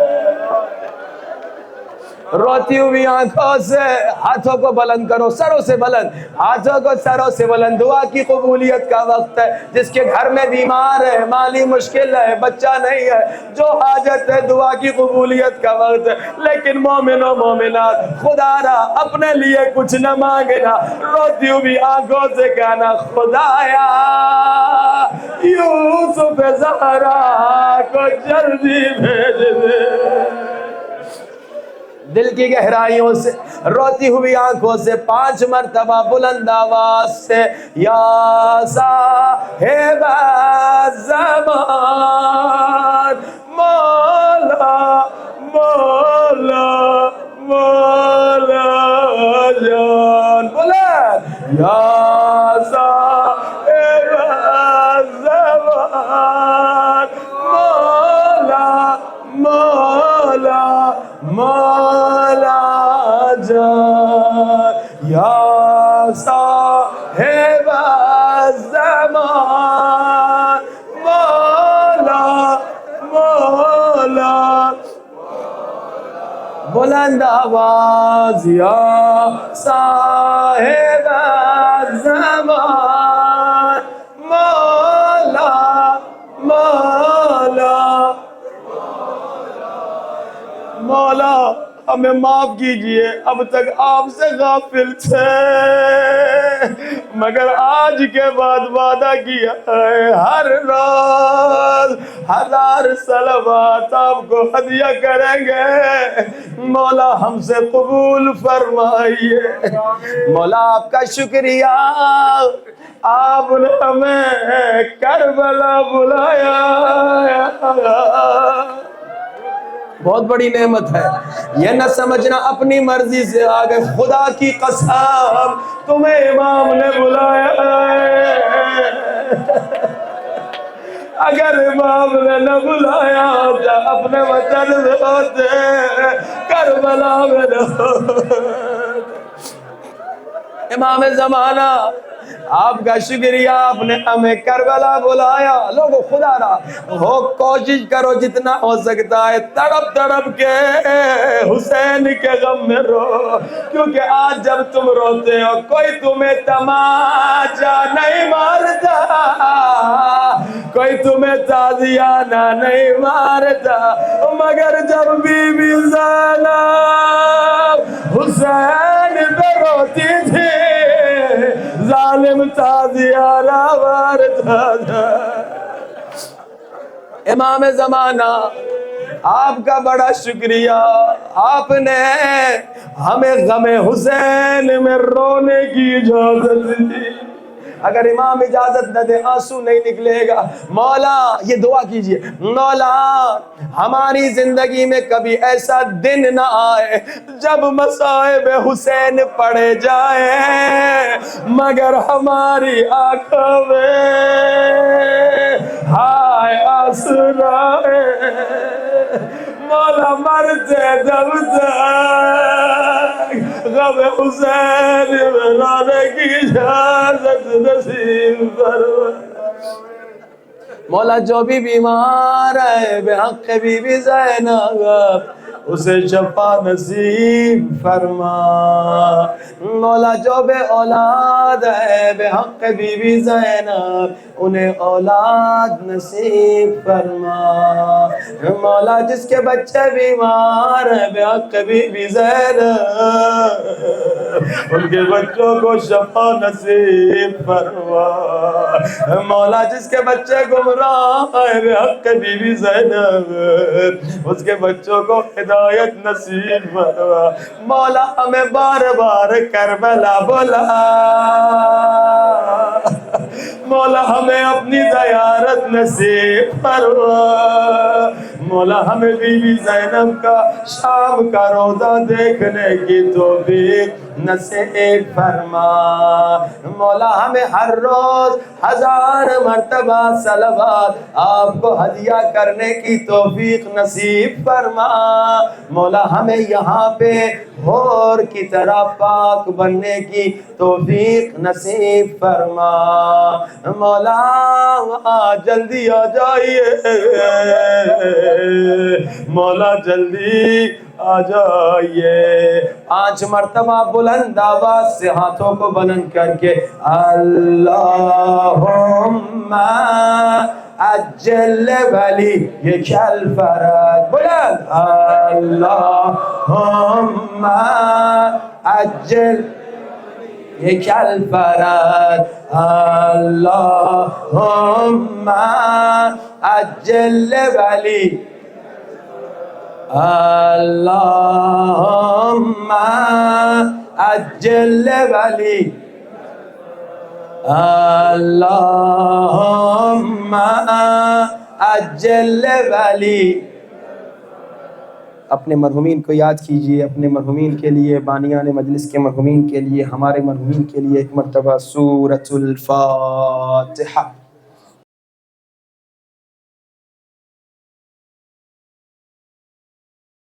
روتی ہوئی آنکھوں سے ہاتھوں کو بلند کرو سروں سے بلند ہاتھوں کو سروں سے بلند دعا کی قبولیت کا وقت ہے جس کے گھر میں بیمار ہے مالی مشکل ہے بچہ نہیں ہے جو حاجت ہے دعا کی قبولیت کا وقت ہے لیکن مومن و مومنات خدا را اپنے لیے کچھ نہ مانگنا روتی ہوئی آنکھوں سے کہنا خدایا یوسف زہرا کو جلدی بھیج دے دل کی گہرائیوں سے روتی ہوئی آنکھوں سے 5 مرتبہ بلند آواز سے یا صاحب الزمان مولا مولا مولا جان بلند یا صاحب الزمان مولا مولا مولا جان یا صاحب الزمان مولا مولا بلند آواز یا صاحب الزمان مولا مولا مولا ہمیں معاف کیجئے اب تک آپ سے غافل تھے مگر آج کے بعد وعدہ کیا ہے ہر روز 1000 صلوات آپ کو ہدیہ کریں گے مولا ہم سے قبول فرمائیے مولا آپ کا شکریہ آپ نے ہمیں کربلا بلایا بہت بڑی نعمت ہے یہ نہ سمجھنا اپنی مرضی سے آگے خدا کی قسم تمہیں امام نے بلایا ہے اگر امام نے نہ بلایا ہوتا اپنے وطن میں ہوتے کربلا میں نہ ہوتے امام زمانہ آپ کا شکریہ آپ نے ہمیں کربلا بلایا لوگوں خدا رہا ہو کوشش کرو جتنا ہو سکتا ہے تڑپ تڑپ کے حسین کے غم میں رو کیونکہ آج جب تم روتے ہو کوئی تمہیں تماچا نہیں مارتا کوئی تمہیں تازیانہ نہیں مارتا مگر جب بی بی زینب حسین پہ روتی تھی ظالم تازیانہ مارتا تھا امام زمانہ آپ کا بڑا شکریہ آپ نے ہمیں غم حسین میں رونے کی اجازت دی اگر امام اجازت نہ دے آنسو نہیں نکلے گا مولا یہ دعا کیجئے مولا ہماری زندگی میں کبھی ایسا دن نہ آئے جب مصائب حسین پڑے جائیں مگر ہماری آنکھوں میں ہائے آنسو نہ آئے مولا مرتے جب تک غم حسین میں رونے کی اجازت نصیب فرما مولا جو بھی بیمار ہے بے حق بی بی زینب اسے شفا نصیب فرما مولا جو بے اولاد ہے بے حق بی بی زینب انہیں اولاد نصیب فرما مولا جس کے بچے بیمار ہیں بے حق بی بی زینب ان کے بچوں کو شفا نصیب فرما مولا جس کے بچے گمراہ ہیں بے حق بی بی زینب اس کے بچوں کو ہدایت نصیب فرما مولا ہمیں بار بار کربلا بلا مولا ہمیں اپنی زیارت نصیب فرما، مولا ہمیں بی بی زینب کا شام کا روزہ دیکھنے کی توفیق نصیب فرما، مولا ہمیں ہر روز 1000 مرتبہ صلوات آپ کو ہدیہ کرنے کی توفیق نصیب فرما، مولا ہمیں یہاں پہ حور کی طرح پاک بننے کی توفیق نصیب فرما، مولا جلدی آ جائیے، مولا جلدی آ جائیے۔ 5 مرتبہ بلند آواز سے ہاتھوں کو بلند کر کے اللہم عجل ولیک الفرج، بلند اللہم عجل ولیک الفرج، اللہم عجل ولیک، اللہم عجل ولیک، اللہم عجل ولیک۔ اپنے مرحومین کو یاد کیجئے، اپنے مرحومین کے لیے، بانیان مجلس کے مرحومین کے لیے، ہمارے مرحومین کے لیے ایک مرتبہ سورۃ الفاتحہ۔